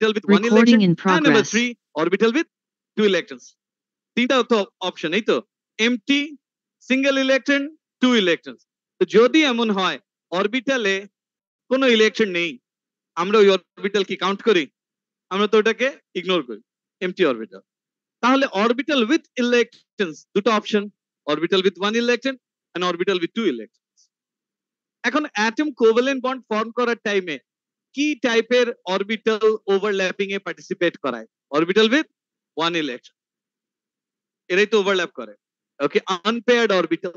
orbital with one Recording electron, in and number progress. 3 orbital with 2 electrons. তিনটা তো option, এই তো empty, single electron, 2 electrons. তো যদি এমন হয় অরবিটালে কোনো ইলেকট্রন নেই, আমরা ওই অরবিটাল কি কাউন্ট করি? আমরা তো ওটাকে ইগনোর করি, এমটি অরবিটাল। তাহলে অরবিটাল উইথ ইলেকট্রনস দুটো option, orbital with one electron and orbital with two electrons. এখন অ্যাটম কোভ্যালেন্ট বন্ড ফর্ম করার টাইমে কি টাইপের অরবিটাল ওভারল্যাপিং এ পার্টিসিপেট করায়? অরবিটাল উইথ ওয়ান ইলেকট্রন, এরাই তো ওভারল্যাপ করে। Okay, unpaired orbital.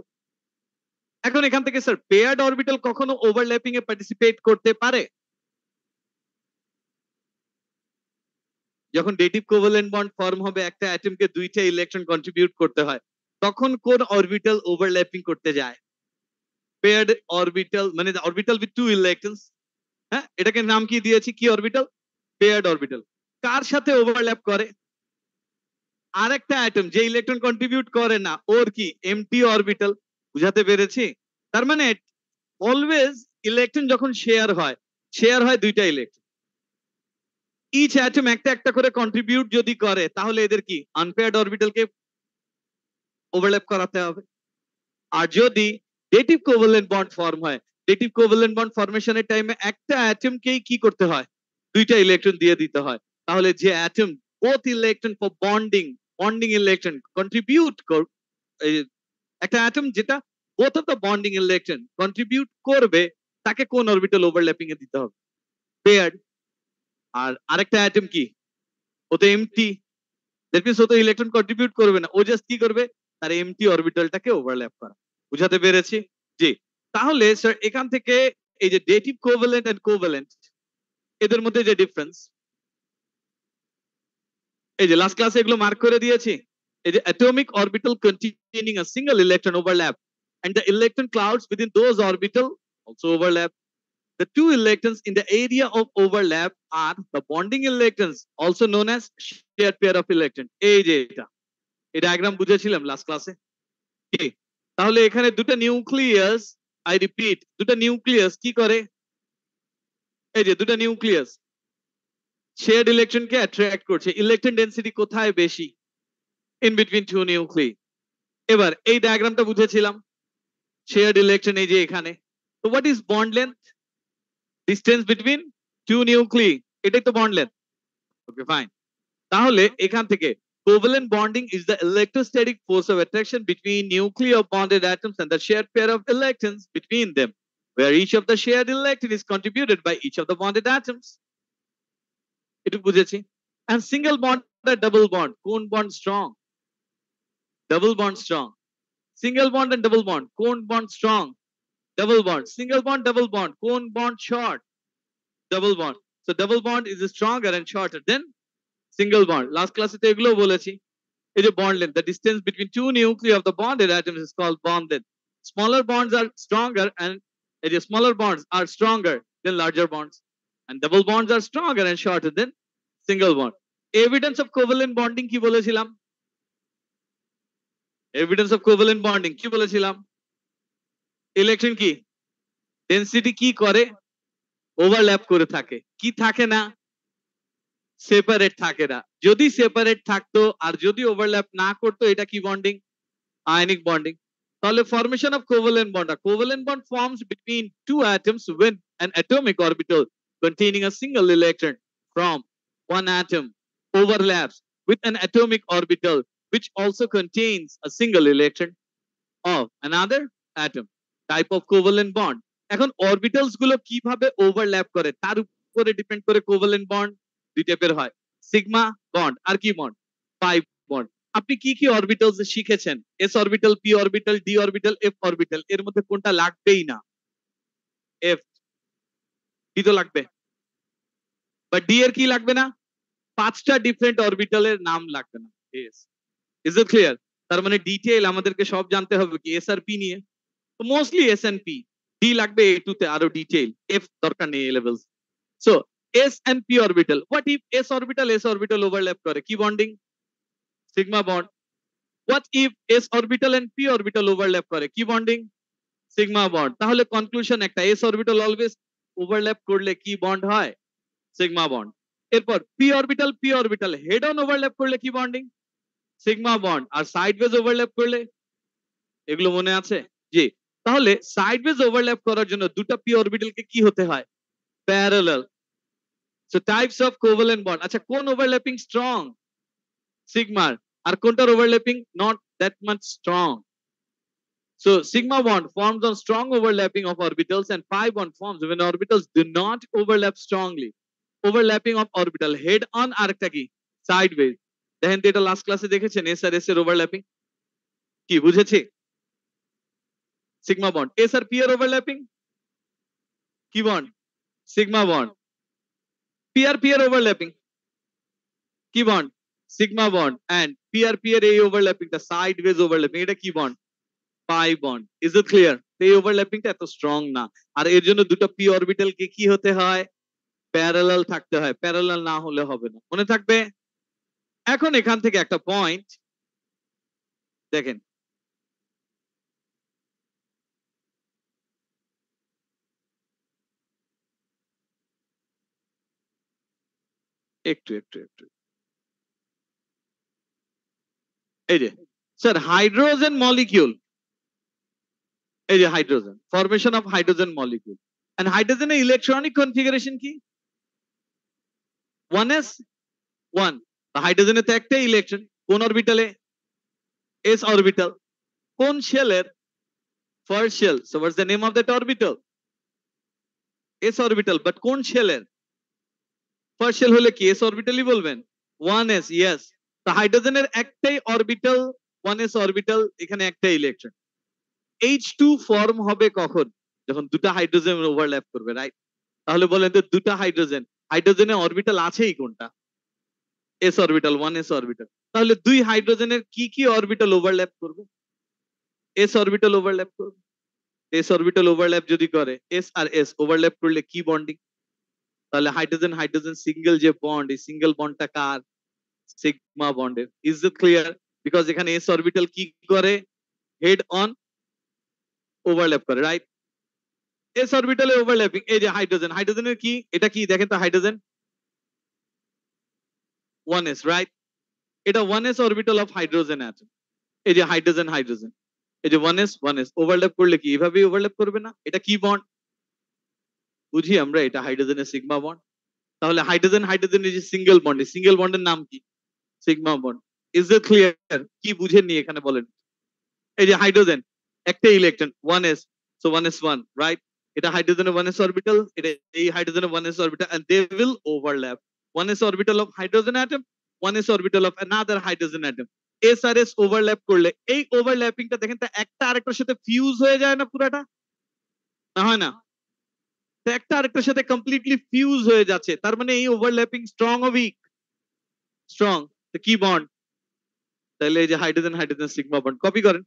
এখন এখান থেকে স্যার পেয়ার্ড অরবিটাল কখনো ওভারল্যাপিং এ পার্টিসিপেট করতে পারে? যখন ডেটিভ কোভ্যালেন্ট বন্ড ফর্ম হবে, একটা অ্যাটমকে দুইটা ইলেকট্রন কন্ট্রিবিউট করতে হয়, তখন কোন অরবিটাল ওভারল্যাপিং করতে যায়? পেয়ার্ড অরবিটাল, মানে অরবিটাল উইথ টু ইলেকট্রনস। হ্যাঁ, এটাকে নাম কি দিয়েছি? কি অরবিটাল? Paired orbital. কার সাথে ওভারল্যাপ করে? আরেকটা অ্যাটম যে ইলেকট্রন কন্ট্রিবিউট করে না, ওর কি এমটি অরবিটাল। বুঝাতে পেরেছি? তার মানে অলওয়েজ ইলেকট্রন যখন শেয়ার হয় দুইটা ইলেকট্রন। ইচ অ্যাটম একটা একটা করে কন্ট্রিবিউট যদি করে, তাহলে এদের কি আনপেয়ার্ড অরবিটালকে ওভারল্যাপ করাতে হবে। আর যদি ডেটিভ কোভ্যালেন্ট বন্ড ফর্ম হয়, ডেটিভ কোভ্যালেন্ট বন্ড ফরমেশনের টাইমে একটা অ্যাটমকেই কি করতে হয়? দুইটা ইলেকট্রন দিয়ে দিতে হয়। তাহলে যে atom both electron for bonding electron contribute একটা অ্যাটম যেটা both of the bonding electron contribute করবে, তাকে কোন অরবিটাল ওভারল্যাপিং এ দিতে হবে? পেয়ার্ড। আর আরেকটা অ্যাটম কি? ও তো এমটি, দ্যাট মিন্স ও তো ইলেকট্রন কন্ট্রিবিউট করবে না, ও জাস্ট কি করবে? তার এমটি অরবিটালটাকে ওভারল্যাপ করা। বুঝাতে পেরেছি? জি। তাহলে স্যার এখান থেকে এই যে ডেটিভ কোভ্যালেন্ট এন্ড কোভ্যালেন্ট, এদের মধ্যে যে ডিফারেন্স, এই যে লাস্ট ক্লাসে এগুলো মার্ক করে দিয়েছি। এই যে atomic orbital containing a single electron overlap and the electron clouds within those orbital also overlap. The two electrons in the area of overlap are the bonding electrons, also known as shared pair of electrons. এই যে এটা, এই diagram বুঝেছিলাম last ক্লাসে। তাহলে এখানে দুটো nucleus, I repeat, দুটো নিউক্লিয়াস কি করে? এই যে দুটো নিউক্লিয়াস শেয়ার্ড ইলেকট্রনকে অ্যাট্রাক্ট করছে। ইলেকট্রন ডেনসিটি কোথায় বেশি? In between two nuclei. এবার এই ডায়াগ্রামটা বুঝেছিলাম, শেয়ার্ড ইলেকট্রন এই যে এখানে। তো what is bond length? Distance between two nuclei, এটাই তো বন্ড লেন্থ। ওকে ফাইন। তাহলে এখান থেকে covalent bonding is the electrostatic force of attraction between nuclei of bonded atoms and the shared pair of electrons between them, where each of the shared electron is contributed by each of the bonded atoms. It বুঝেছি। And single bond or double bond, কোন bond strong? Double bond strong. Single bond and double bond, কোন bond strong? Double bond. Single bond, double bond, কোন bond short? Double bond. So double bond is stronger and shorter than single bond. Last class এ এগুলো বলেছি। এই যে bond length, the distance between two nuclei of the bonded atoms is called bond length. Smaller bonds are stronger and the smaller bonds are stronger than larger bonds, and double bonds are stronger and shorter than single bond. Evidence of covalent bonding কি বলেছিলাম? Evidence of covalent bonding কি বলেছিলাম? Electron কি density কি করে? Overlap করে থাকে। কি থাকে না? সেপারেট থাকে না। যদি সেপারেট থাকতো আর যদি ওভারল্যাপ না করতো, এটা কি বন্ডিং? Ionic bonding. তাহলে formation of covalent bond. A covalent bond forms between two atoms when an atomic orbital containing a single electron from one atom overlaps with an atomic orbital which also contains a single electron of another atom. Type of covalent bond. এখন orbitals গুলো কিভাবে overlap করে তার উপরে depend করে covalent bond দুই টাইপের হয়, সিগমা বন্ড আর কি বন্ড? Pi bond. আপনি কি কি অরবিটালস শিখেছেন? S orbital, P orbital, D orbital, F orbital. এর মধ্যে কোনটা লাগবেই না? এফ। ডি তো লাগবে, বাট ডি এর কি লাগবে না? পাঁচটা ডিফারেন্ট অরবিটালের নাম লাগবে না। Is it clear? তার মানে ডিটেইল আমাদেরকে সব জানতে হবে কি এস আর পি নিয়ে। তো mostly S and P, D লাগবে এ টু তে আরো ডিটেইল, এফ দরকার নেই A levels. So S and P orbital, what if S orbital overlap করে? কি bonding? Sigma bond. What if s orbital and p orbital overlap করে? কি bonding? Sigma bond. তাহলে কনক্লুশন একটা, s orbital অলওয়েজ ওভারল্যাপ করলে কি bond হয়? Sigma bond. এরপর p orbital head on overlap করলে কি বন্ডিং? Sigma bond. আর সাইডওয়েজ ওভারল্যাপ করলে? এগুলো মনে আছে? জি। তাহলে সাইডওয়েজ ওভারল্যাপ করার জন্য দুটো পি অরবিটালকে কি হতে হয়? Parallel. So types of covalent bond, আচ্ছা কোন ওভারল্যাপিং স্ট্রং? সিগমার। আর কোনটার overlapping not that much strong? So sigma bond forms on strong overlapping of orbitals, and pi bond forms when orbitals do not overlap strongly. Overlapping of orbital head on আরেকটা কি? Sideways. দেখেন তো এটা last ক্লাসে দেখেছেন S আর S এর overlapping কি বুঝেছি? Sigma bond. এস আর পি এর ওভারল্যাপিং কি বন্ড? Sigma bond. পি এর ওভারল্যাপিং কি bond? Sigma bond. And P এর এই ওভারল্যাপিংটা সাইডওয়েজ ওভারল্যাপিং, এটা কি bond? Pi bond. Is it clear? এই ওভারল্যাপিংটা এত স্ট্রং না, আর এর জন্য দুটো পি অরবিটালকে কি হতে হয়? প্যারালাল থাকতে হয়, প্যারালাল না হলে হবে না, মনে থাকবে? এখন এখান থেকে একটা পয়েন্ট দেখেন, একটু একটু একটু এই যে স্যার হাইড্রোজেন মলিকিউল, এই যে hydrogen, formation of hydrogen molecule, and হাইড্রোজেনের ইলেকট্রনিক কনফিগারেশন কি? 1s1। হাইড্রোজেনের তো একটাই ইলেকট্রন, কোন অরবিটালে? S orbital. কোন শেলের? First shell. So what's the name of that orbital? S orbital. But কোন শেলের? ফার্স্ট শেল হলে কি এস অরবিটালই বলবেন? 1s, yes. তো হাইড্রোজেনের একটাই অরবিটাল, 1s অরবিটাল, এখানে একটাই ইলেকট্রন। H2 ফর্ম হবে কখন? যখন দুটো হাইড্রোজেন ওভারল্যাপ করবে, রাইট? তাহলে বলেন তো দুটো হাইড্রোজেন, হাইড্রোজেনের অরবিটাল আছেই কোনটা? S orbital, 1s orbital. তাহলে দুই হাইড্রোজেনের কি কি অরবিটাল ওভারল্যাপ করবে? এস অরবিটাল ওভারল্যাপ করবে। এস অরবিটাল ওভারল্যাপ যদি করে, এস আর এস ওভারল্যাপ করলে কি বন্ডিং? তাহলে হাইড্রোজেন হাইড্রোজেন সিঙ্গেল যে বন্ড, এই সিঙ্গেল বন্ডটা কার? সিগমা বন্ডের। Is it clear? বিকজ এখানে এস অরবিটাল কি করে? হেড অন ওভারল্যাপ করে, রাইট? এস অরবিটালে ওভারল্যাপিং। এই যে হাইড্রোজেন, হাইড্রোজেনের কি এটা? কি দেখেন তো, হাইড্রোজেন 1s, রাইট? এটা 1s orbital of hydrogen atom. এই যে হাইড্রোজেন হাইড্রোজেন, এই যে 1s ওভারল্যাপ করলে কি এভাবেই ওভারল্যাপ করবে না? এটা কি বন্ড বুঝি আমরা? এটা হাইড্রোজেনের সিগমা বন্ড। তাহলে হাইড্রোজেন হাইড্রোজেনের যে সিঙ্গেল বন্ড, এই সিঙ্গেল বন্ডের নাম কি? Sigma bond. Is it clear? কি বুঝেননি এখানে বলেন? এই যে হাইড্রোজেন একটা electron 1s, so 1s1, right? এটা হাইড্রোজেনের 1s অরবিটাল, এটা এই হাইড্রোজেনের 1s orbital, and they will overlap 1s orbital of hydrogen atom, 1s orbital of another hydrogen atom। s R s overlap করলে এই ওভারল্যাপিংটা দেখেন তো একটা আরেকটার সাথে ফিউজ হয়ে যায় না পুরাটা? না হয় না? তো একটা আরেকটার সাথে কমপ্লিটলি ফিউজ হয়ে যাচ্ছে, তার মানে এই ওভারল্যাপিং স্ট্রং ও উইক? স্ট্রং। তো কি বন্ড? তাহলে এই যে hydrogen hydrogen sigma bond, copy করেন।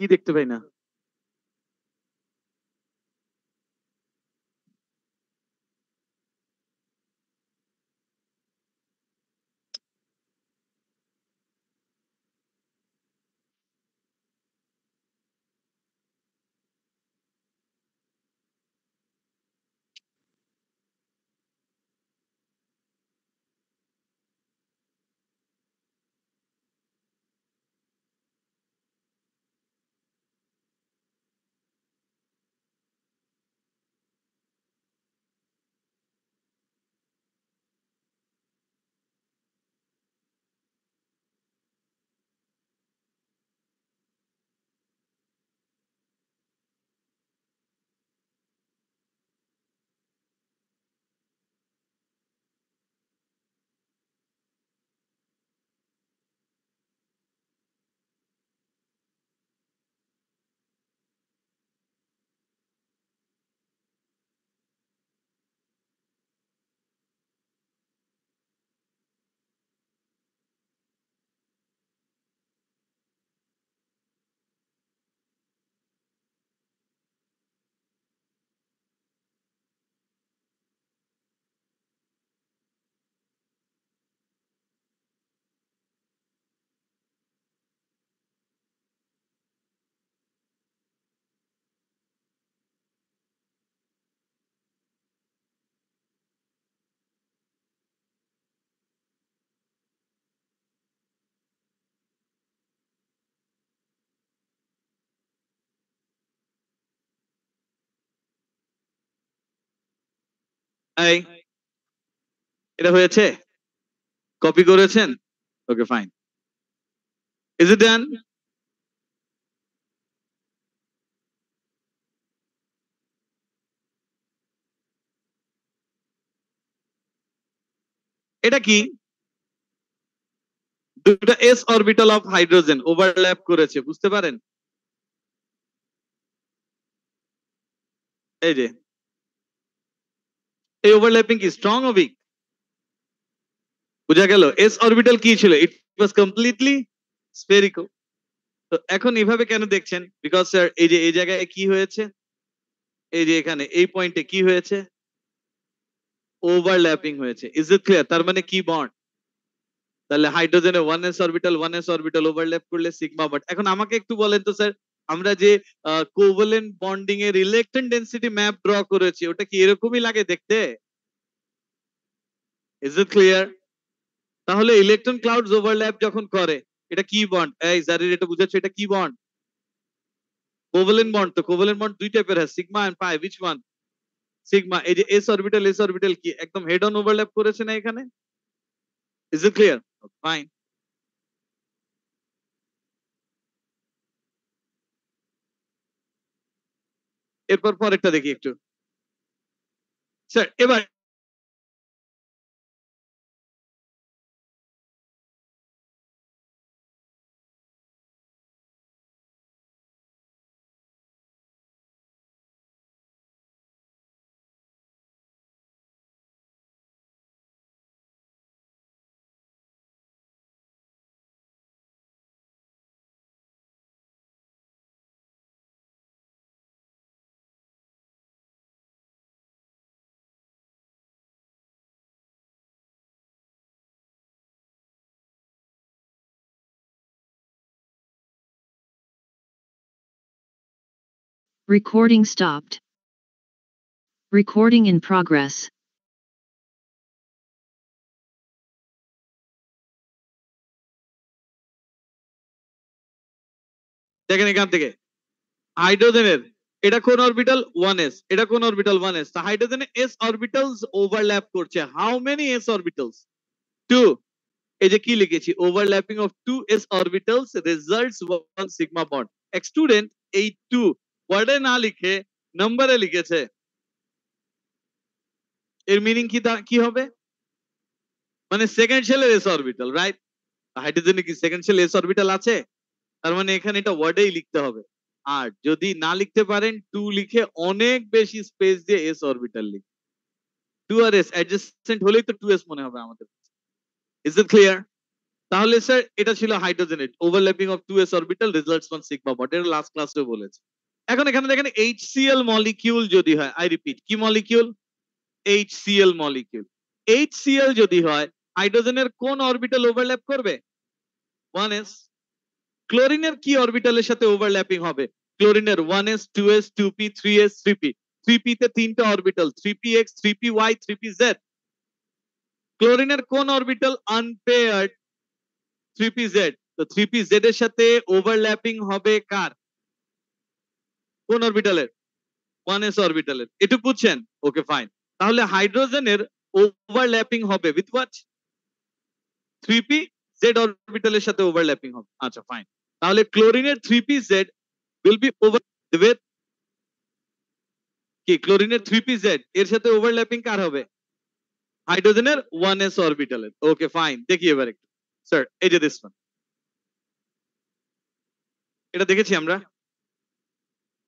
কি দেখতে পাই না? এই এটা হয়েছে, কপি করেছেন? ওকে ফাইন, ইজ ইট ডান? এটা কি? দুটো S orbital of hydrogen overlap করেছে, বুঝতে পারেন? এই যে এই ওভারল্যাপিং কি স্ট্রং ও উইক? বুঝা গেল? এস অরবিটাল কি ছিল? ইট ওয়াজ কমপ্লিটলি স্ফেরিক্যাল। তো এখন এইভাবে কেন দেখছেন? বিকজ স্যার এই যে এই জায়গায় কি হয়েছে, এই যে এখানে এই পয়েন্টে কি হয়েছে, ওভারল্যাপিং হয়েছে। Is it clear? তার মানে কি বন্ড? তাহলে হাইড্রোজেনে ওয়ান এস অরবিটাল ওভারল্যাপ করলে সিগমা বন্ড। এখন আমাকে একটু বলেন তো স্যার, আমরা যে কোভালেন্ট বন্ডিং এর ইলেকট্রন ডেনসিটি ম্যাপ ড্র করেছি, ওটা কি এরকমই লাগে দেখতে? Is it clear? তাহলে ইলেকট্রন ক্লাউডস ওভারল্যাপ যখন করে, এটা কি বন্ড? এই জারির এটা বুঝাচ্ছ, এটা কি বন্ড? Covalent bond. তো কোভালেন্ট বন্ড দুই টাইপের হয়, sigma and pi. Which one? Sigma. এই যে এস অরবিটাল কি একদম হেড অন ওভারল্যাপ করেছে না এখানে? Is it clear? ফাইন। এরপর পরেরটা দেখি একটু স্যার। এবার Recording stopped. Recording in progress. দেখেন এখান থেকে হাইড্রোজেনের এটা কোন অরবিটাল? 1s। এটা কোন অরবিটাল? 1s। তা হাইড্রোজেনে এস অরবিটালস ওভারল্যাপ করছে। How many S orbitals? 2। এই যে কি লিখেছি, overlapping of 2 S orbitals results 1 sigma bond. এক স্টুডেন্ট এই 2 ওয়ার্ডে না লিখে নম্বরে লিখেছে, এর মিনিং কি? কি হবে? মানে সেকেন্ড শেলের এস অরবিটাল, রাইট? হাইড্রোজেনে কি সেকেন্ড শেল এস অরবিটাল আছে? তার মানে এখানে এটা ওয়ার্ডেই লিখতে হবে। আর যদি না লিখতে পারেন, 2 লিখে অনেক বেশি স্পেস দিয়ে এস অরবিটাল লিখে 2 আর এস অ্যাডজেসেন্ট হলেই তো 2s মনে হবে আমাদের। Is it clear? তাহলে স্যার এটা ছিল hydrogenate overlapping of 2s orbital results from sigma bond. এটা লাস্ট ক্লাসে বলেছি। এখন এখানে দেখেন HCl মলিকিউল যদি হয়, আই রিপিট, কি মলিকিউল? HCl molecule. HCl যদি হয়, হাইড্রোজেনের কোন অরবিটাল ওভারল্যাপ করবে? 1s। ক্লোরিনের কি অরবিটালের সাথে ওভারল্যাপিং হবে? ক্লোরিনের 1s 2s 2p 3s 3p। 3p তে তিনটা অরবিটাল, 3px 3py 3pz। ক্লোরিনের কোন অরবিটাল আনপেয়ার্ড? 3pz। তো 3pz এর সাথে ওভারল্যাপিং হবে কার? কোন অরবিটালের? 1s অরবিটালের। একটু বুঝছেন? ওকে ফাইন। তাহলে হাইড্রোজেনের ওভারল্যাপিং হবে উইথ হোয়াট? 3pz অরবিটালের সাথে ওভারল্যাপিং হবে। আচ্ছা ফাইন। তাহলে ক্লোরিনের 3pz will be over with কি? ক্লোরিনের 3pz এর সাথে ওভারল্যাপিং কার হবে? হাইড্রোজেনের 1s অরবিটালের। ওকে ফাইন, দেখি এবার একটু স্যার। এই যে দিস ওয়ান, এটা দেখেছি আমরা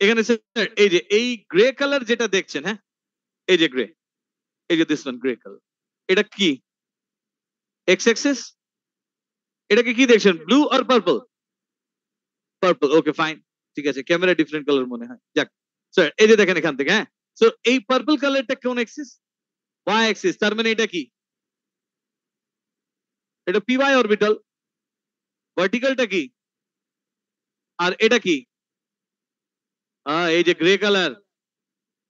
এখানে স্যার। এই যে এই গ্রে কালার যেটা দেখছেন, হ্যাঁ, এই যে গ্রে, এই যে দিস ওয়ান গ্রে কালার, এটা কি? X Axis. এটাকে কি দেখছেন, ব্লু আর পার্পল? পার্পল। ওকে ফাইন, ঠিক আছে, ক্যামেরা ডিফারেন্ট কালার মনে হয়। যাক স্যার, এই যে দেখেন এখান থেকে, হ্যাঁ, সো এই পার্পল কালারটা কোন অ্যাক্সিস? Y Axis. তার মানে এটা কি? এটা পি ওয়াই অরবিটাল। ভার্টিক্যালটা কি? আর এটা কি? এই যে গ্রে কালার,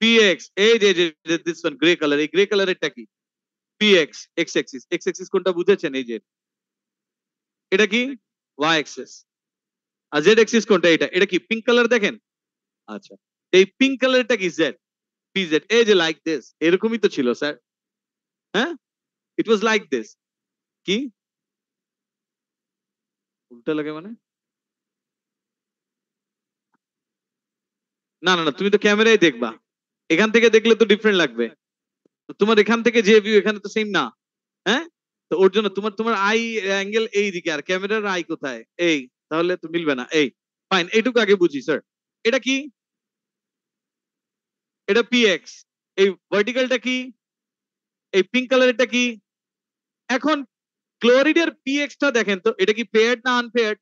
পিএক্স। এই যে দিস ওয়ান গ্রে কালার, এই গ্রে কালারেরটা কি? P x. X axis. X axis কোনটা বুঝেছেন? এই যে এটা কি? Y axis. আর জেড অ্যাক্সিস কোনটা? এটা। এটা কি পিঙ্ক কালার দেখেন? আচ্ছা, এই পিঙ্ক কালারটা কি? জেড। পিজেড। এই যে লাইক দিস, এরকমই তো ছিল স্যার। হ্যাঁ, ইট ওয়াজ লাইক দিস। কি উল্টা লাগে মানে? না না না, তুমি তো ক্যামেরায় দেখবা, এখান থেকে দেখলে তো ডিফারেন্ট লাগবে। তো তোমার এখান থেকে যে ভিউ, এখানে তো সেম না। হ্যাঁ, তো ওর জন্য তোমার তোমার আই অ্যাঙ্গেল এই দিকে, আর ক্যামেরার আই কোথায়, এই, তাহলে তো মিলবে না। এই ফাইন, এইটুকু আগে বুঝি স্যার। এটা কি? এটা পিএক্স। এই ভার্টিক্যালটা কি? এই পিঙ্ক কালারেরটা কি? এখন ক্লোরিডের পিএক্সটা দেখেন তো, এটা কি পেয়ার্ড না আনপেয়ার্ড?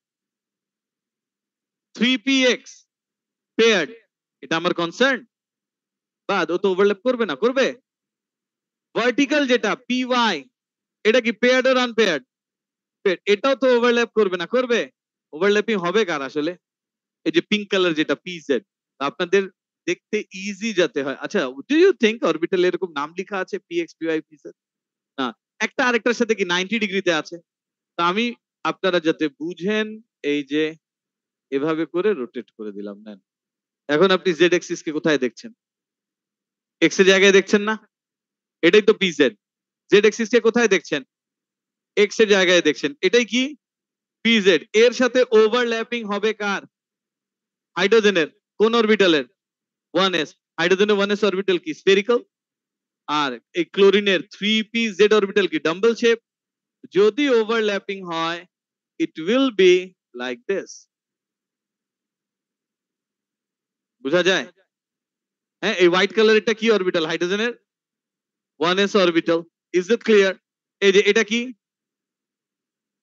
3px paired. এটা আমার কনসার্ন, বাদ, ও তো ওভারল্যাপ করবে না, করবে? ভার্টিক্যাল যেটা পিওয়াই, এটা কি পেয়ার্ড আর আনপেয়ার্ড? এটাও তো ওভারল্যাপ করবে না, করবে? ওভারল্যাপিং হবে কার আসলে? এই যে পিঙ্ক কালার যেটা পিজেড। আপনাদের দেখতে ইজি যাতে হয়। আচ্ছা, ডু ইউ থিংক অরবিটাল এরকম নাম লেখা আছে পিএক্স পিওয়াই পিজেড? না, একটা আরেকটার সাথে কি 90 ডিগ্রিতে আছে। তা আমি, আপনারা যাতে বুঝেন, এই যে এভাবে করে রোটেট করে দিলাম, নেন। এখন আপনি জেড এক্সিস কে কোথায় দেখছেন? এক্স এর জায়গায় দেখছেন না? এটাই তো পিজেড। জেড এক্সিস কে কোথায় দেখছেন? এক্স এর জায়গায় দেখছেন। এটাই কি? পিজেড। এর সাথে ওভারল্যাপিং হবে কার? হাইড্রোজেনের। কোন অরবিটালের? 1s। হাইড্রোজেনের 1s অরবিটাল কি স্ফেরিক্যাল, আর এই ক্লোরিনের 3p z অরবিটাল কি ডাম্বল শেপ। যদি ওভারল্যাপিং হয়, it will be like this. বুঝা যায়? হ্যাঁ, এই হোয়াইট কালারেরটা কি অরবিটাল? হাইড্রোজেনের 1s orbital. Is it clear? এই যে এটা কি?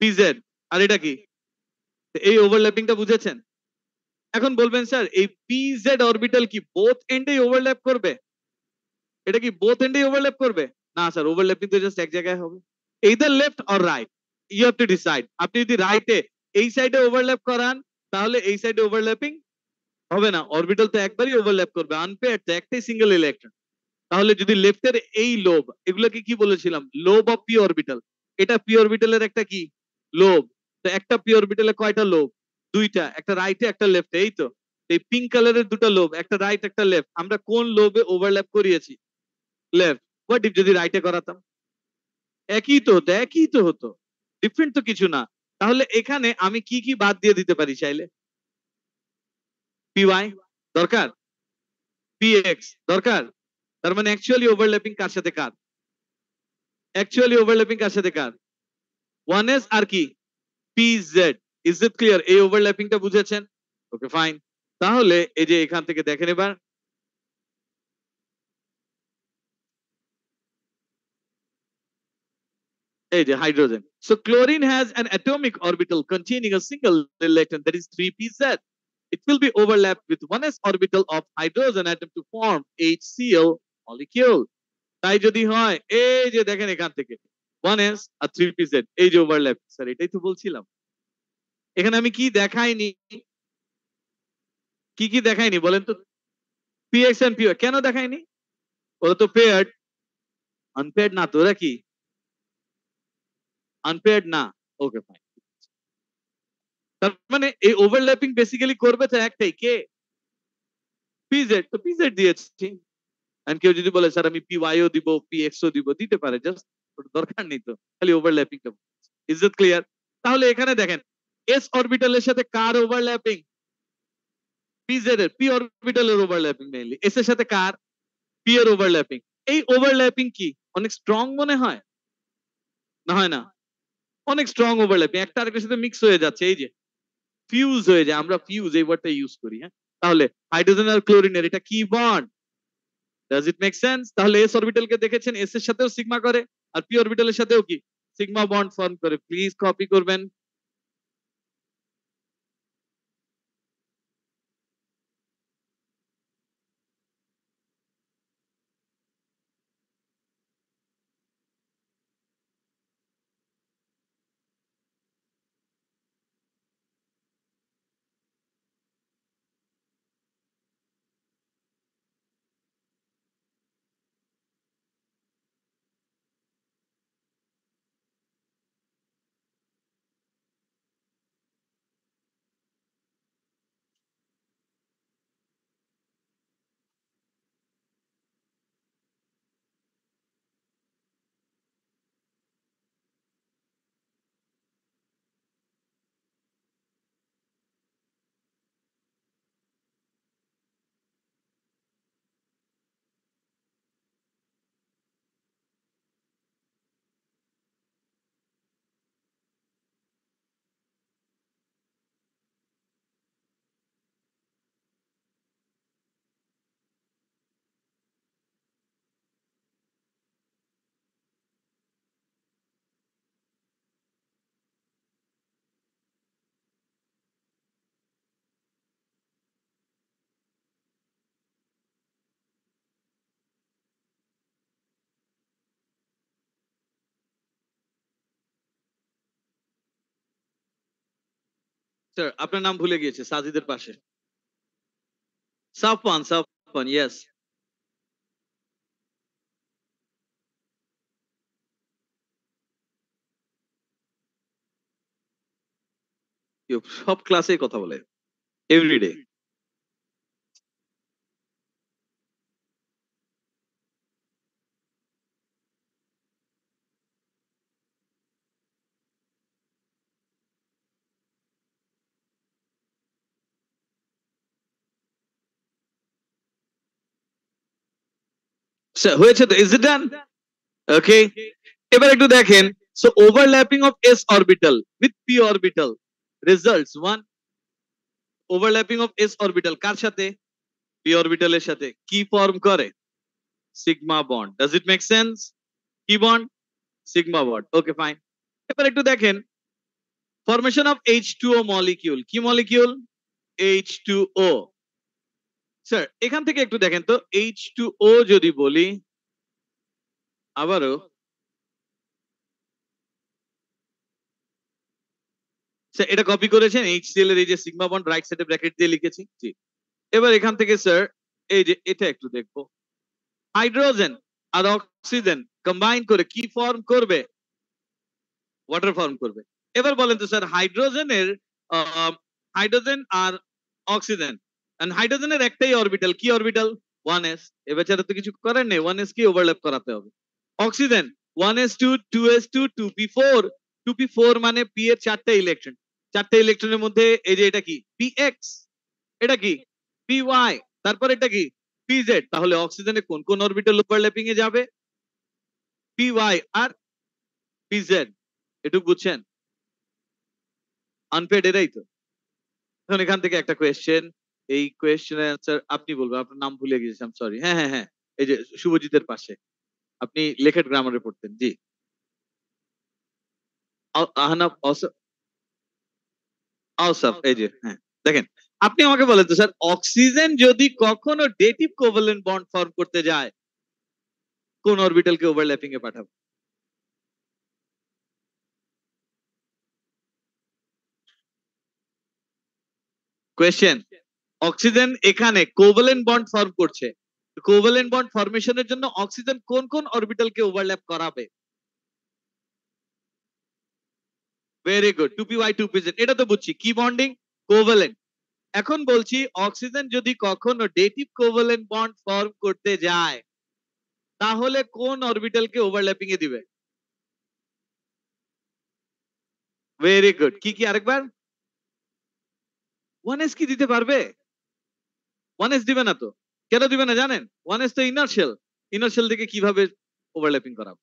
পিজেড। আর এটা কি? এই ওভারল্যাপিংটা বুঝেছেন? এখন বলবেন স্যার, এই পিজেড অরবিটাল কি বোথ এন্ডেই ওভারল্যাপ করবে? এটা কি বোথ এন্ডেই ওভারল্যাপ করবে? না স্যার, ওভারল্যাপিং তো জাস্ট এক জায়গায় হবে। either left or right, you have to decide. আপনি যদি রাইটে এই সাইডে ওভারল্যাপ করান, তাহলে এই সাইডে ওভারল্যাপিং হবে না, অরবিটাল তো একবারই ওভারল্যাপ করবে, আনপেয়ার্ড তো একটাই সিঙ্গেল ইলেকট্রন। তাহলে যদি লেফটের এই লোব, এগুলোকে কি বলেছিলাম? Lobe of P orbital. এটা পি অরবিটালের একটা কি লোব। তো একটা পি অরবিটালে কয়টা লোব? দুইটা, একটা রাইটে একটা লেফটে, এই তো। এই পিঙ্ক কালারের দুটো লোব, একটা রাইট একটা লেফট। আমরা কোন লোবে ওভারল্যাপ করিয়েছি? লেফট। হোয়াট ইফ যদি রাইটে করাতাম? একই তো হতো, একই তো হতো, ডিফারেন্ট তো কিছু না। তাহলে এখানে আমি কি কি বাদ দিয়ে দিতে পারি চাইলে? পিওয়াই দরকার, পিএক্স দরকার। তার মানে অ্যাকচুয়ালি ওভারল্যাপিং কার সাথে কার? অ্যাকচুয়ালি ওভারল্যাপিং কার সাথে কার? 1s আর কি? পিজেড। Is it clear? এই ওভারল্যাপিংটা বুঝেছেন? ওকে ফাইন। তাহলে এই যে এখান থেকে দেখেন এবার, এই যে hydrogen. So chlorine has an atomic orbital containing a single electron, that is 3pz. It will be overlapped with 1s orbital of hydrogen atom to form HCl molecule. তাই যদি হয়, এই যে দেখেন এখান থেকে 1s আর 3pz, এই যে ওভারল্যাপ, স্যার এটাই তো বলছিলাম। এখানে আমি কি দেখাইনি? কি কি দেখাইনি বলেন তো? পিএক্স এন্ড পিওর কেন দেখাইনি? ওরা তো পেয়ার্ড। আনপেয়ার্ড না তো, ওরা কি আনপেয়ার্ড না? Okay fine. তার মানে এই ওভারল্যাপিং বেসিক্যালি করবে তো একটাই, কে? পিজেড। তো পিজেড দিয়েছি। এন্ড কেউ যদি বলে স্যার আমি পিওয়াই ও দিব, পিএক্স ও দিব, দিতে পারে, জাস্ট দরকার নেই তো, খালি ওভারল্যাপিংটা। Is it clear? তাহলে এখানে দেখেন, এস অরবিটালের সাথে কার ওভারল্যাপিং? পিজেড এর, পি অরবিটালের ওভারল্যাপিং মেইনলি। এস এর সাথে কার? পি এর ওভারল্যাপিং। এই ওভারল্যাপিং কি অনেক স্ট্রং মনে হয়? না হয় না? অনেক স্ট্রং ওভারল্যাপিং, একটা আরেকটার সাথে মিক্স হয়ে যাচ্ছে, এই যে ফিউজ হয়ে যায়, আমরা ফিউজ এই ওয়ার্ডটা ইউজ করি। হ্যাঁ, তাহলে হাইড্রোজেন আর ক্লোরিনের এটা কি bond? Does it make sense? তাহলে এস অরবিটালকে দেখেছেন, এস এর সাথেও সিগমা করে, আর পি অরবিটালের সাথেও কি সিগমা বন্ড ফর্ম করে। প্লিজ কপি করবেন। স্যার আপনার নাম ভুলে গিয়েছে সাজিদের পাশে। সাফওয়ান, সাফওয়ান, ইয়েস। সব ক্লাসেই কথা বলে, এভরিডে। হয়েছে তো, ইজ ইট ডান? ওকে, এবার একটু দেখেন। So overlapping of s orbital with p orbital results one. Overlapping of s orbital কার সাথে? পি অরবিটালের সাথে। কি ফর্ম করে? Sigma bond. Does it make sense? কি bond? Sigma bond. Okay fine. এবার একটু দেখেন ফরমেশন অফ H2O মলিকিউল। কি মলিকিউল? H2O। স্যার এখান থেকে একটু দেখেন তো, H2O যদি বলি আবারও, স্যার এটা কপি করেছেন HCl এর এই যে সিগমা বন্ড রাইট সাইডে ব্র্যাকেট দিয়ে লিখেছি, জি। এবার এখান থেকে স্যার এই যে এটা একটু দেখবো, হাইড্রোজেন আর অক্সিজেন কম্বাইন করে কি ফর্ম করবে? ওয়াটার ফর্ম করবে। এবার বলেন তো স্যার হাইড্রোজেনের হাইড্রোজেন আর অক্সিজেন, হাইড্রোজেনের একটাই অরবিটাল, কি অরবিটাল? 1s। এ বেচারা তো কিছু করেন নেই, 1s কি ওভারল্যাপ করাতে হবে। Oxygen 1s2 2s2 2p4। 2p4 মানে p এর চারটা ইলেকট্রন, চারটা ইলেকট্রনের মধ্যে এই যে এটা কি px, এটা কি py, তারপর এটা কি pz। তাহলে অক্সিজেনে কোন কোন অরবিটাল ওভারল্যাপিং এ যাবে? py আর pz। এটুকু বুঝছেন? আনপেড এরাই তো। এখন এখান থেকে একটা কোয়েশ্চেন, এই কোয়েশ্চেনের অ্যান্সার আপনি বলবেন। আপনার নাম ভুলে গিয়েছিলাম, সরি। হ্যাঁ হ্যাঁ হ্যাঁ, এই যে শুভজিতের পাশে, আপনি লেখেট গ্রামারে পড়তেন, জি। আহনাফ আওসাফ, এই যে হ্যাঁ। দেখেন আপনি আমাকে বলেন তো স্যার, অক্সিজেন যদি কখনো ডেটিভ কোভালেন্ট বন্ড ফর্ম করতে যায় কোন অরবিটালকে ওভারল্যাপিং এ পাঠাবো? কোয়েশ্চেন, অক্সিজেন এখানে কোভালেন্ট বন্ড ফর্ম করছে, কোভালেন্ট বন্ড ফরমেশনের জন্য অক্সিজেন কোন কোন অরবিটালকে ওভারল্যাপ করাবে? ভেরি গুড, 2p1 2pz, এটা তো বুঝছি কি বন্ডিং, কোভালেন্ট। এখন বলছি অক্সিজেন যদি কখনো ডেটিভ কোভালেন্ট বন্ড ফর্ম করতে যায় তাহলে কোন অরবিটালকে ওভারল্যাপিং এ দিবে? ভেরি গুড, কি কি আরেকবার? 1s কি দিতে পারবে? 1s দিবে না তো। কেন দিবে না জানেন? 1s তো ইনার্শিয়াল, ইনার্শিয়াল থেকে কিভাবে ওভারল্যাপিং করাবো?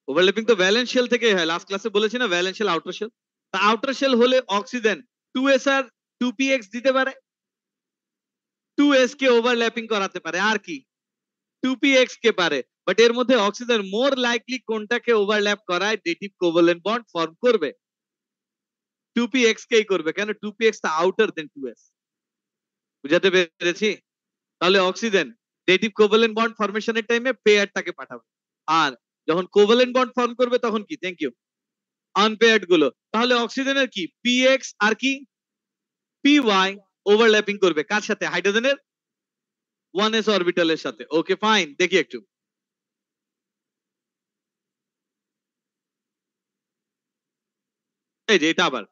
ওভারল্যাপিং তো ভ্যালেন্স শেল থেকে হয়, লাস্ট ক্লাসে বলেছি না, ভ্যালেন্স শেল আউটার শেল। তা আউটার শেল হলে অক্সিজেন 2s আর 2px দিতে পারে, 2s কে ওভারল্যাপিং করাতে পারে, আর কি 2px কে পারে। বাট এর মধ্যে অক্সিজেন মোর লাইকলি কোনটাকে ওভারল্যাপ করায় ডেটিভ কোভালেন্ট বন্ড ফর্ম করবে? 2px কেই করবে। কেন? 2px তো আউটার দেন 2s। বুঝাতে পেরেছি? তাহলে অক্সিজেন ডেটিভ কোভালেন্ট বন্ড ফরমেশনের টাইমে পেয়ারটাকে পাঠাবে, আর যখন কোভালেন্ট বন্ড ফর্ম করবে তখন কি, থ্যাংক ইউ, আনপেয়ার্ড গুলো। তাহলে অক্সিজেনের কি পিএক্স আর কি পিওয়াই ওভারল্যাপিং করবে কার সাথে? হাইড্রোজেনের 1s অরবিটালের সাথে। ওকে ফাইন, দেখি একটু। এই যে এটা আবার,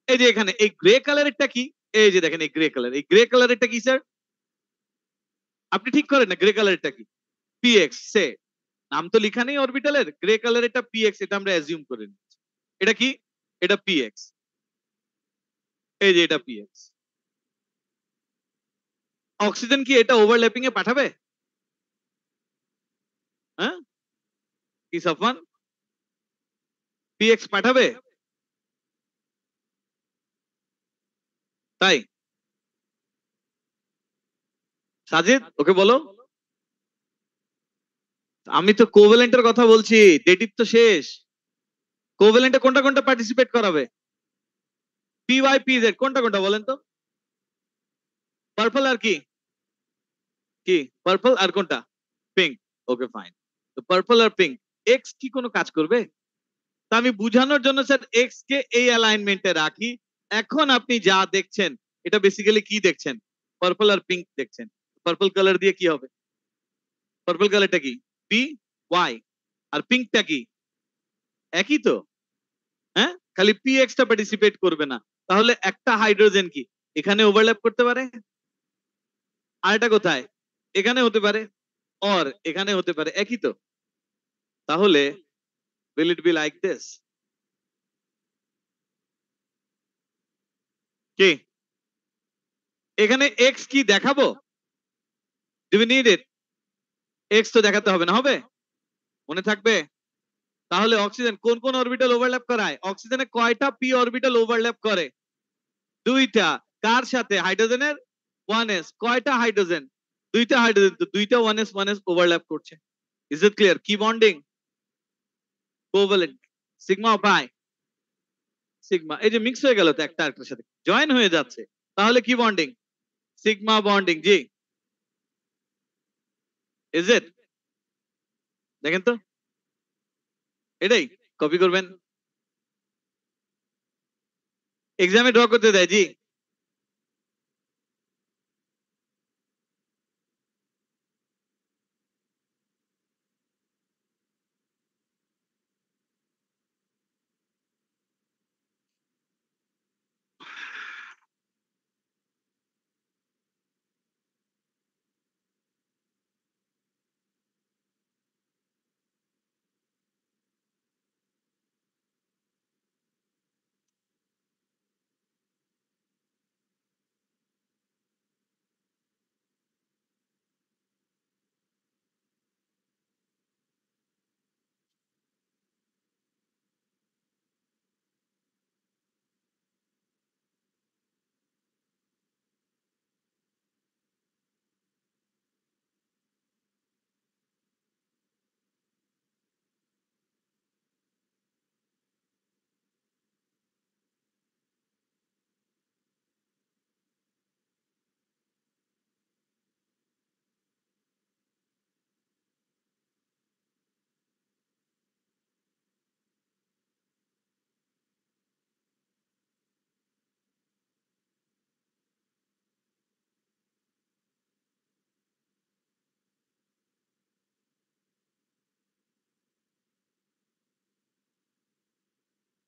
এই যে এখানে এই গ্রে কালারেরটা কি? এই যে দেখেন এই গ্রে কালার, এই গ্রে কালারেরটা কি স্যার? আপনি ঠিক করেন না গ্রে কালারেরটা কি? পিএক্স। সে নাম তো লেখা নেই অরবিটালের, গ্রে কালারেরটা পিএক্স, এটা আমরা অ্যাজিউম করে নিচ্ছি। এটা কি? এটা পিএক্স। এই যে এটা পিএক্স। অক্সিজেন কি এটা ওভারল্যাপিং এ পাঠাবে? হ্যাঁ কি সাফওয়ান, পিএক্স পাঠাবে? তাই? সাজিদ ওকে বলো। আমি তো কোভ্যালেন্টের কথা বলছি, ডেটিভ তো শেষ। কোভ্যালেন্টে কোনটা কোনটা পার্টিসিপেট করাবে? পিওয়াই পিজেড কোনটা কোনটা বলেন তো? পার্পল আর কি, কি পার্পল আর কোনটা? পিঙ্ক। Okay fine. তো পার্পল আর পিঙ্ক, এক্স কি কোনো কাজ করবে? তা আমি বুঝানোর জন্য স্যার এক্স কে এই অ্যালাইনমেন্টে রাখি, এখন আপনি যা দেখছেন এটা বেসিক্যালি কি দেখছেন? পার্পল আর পিঙ্ক দেখছেন। পার্পল কালার দিয়ে কি হবে? পার্পল কালারটা কি? P y. আর পিঙ্কটা কি? একই তো। হ্যাঁ, খালি পি এক্সটা পার্টিসিপেট করবে না। তাহলে একটা হাইড্রোজেন কি এখানে ওভারল্যাপ করতে পারে? আর এটা কোথায়? এখানে হতে পারে, অর এখানে হতে পারে, একই তো। তাহলে will it be like this? কি এখানে এক্স কি দেখাবো? Do we need it? X তো দেখাতে হবে না, হবে? মনে থাকবে? তাহলে অক্সিজেন কোন কোন অরবিটাল ওভারল্যাপ করায়? অক্সিজেনে কয়টা পি অরবিটাল ওভারল্যাপ করে? দুইটা। কার সাথে? হাইড্রোজেনের 1s। কয়টা হাইড্রোজেন? দুইটা হাইড্রোজেন, তো দুইটা 1s ওভারল্যাপ করছে। Is it clear? কি bonding? Covalent. Sigma pi sigma, এই যে মিক্স হয়ে গেল তো একটা আরেকটার সাথে, জয়েন হয়ে যাচ্ছে। তাহলে কি bonding? Sigma bonding. G, is it? দেখেন তো, এটাই কপি করবেন, এক্সামে ড্র করতে দেয়। জি,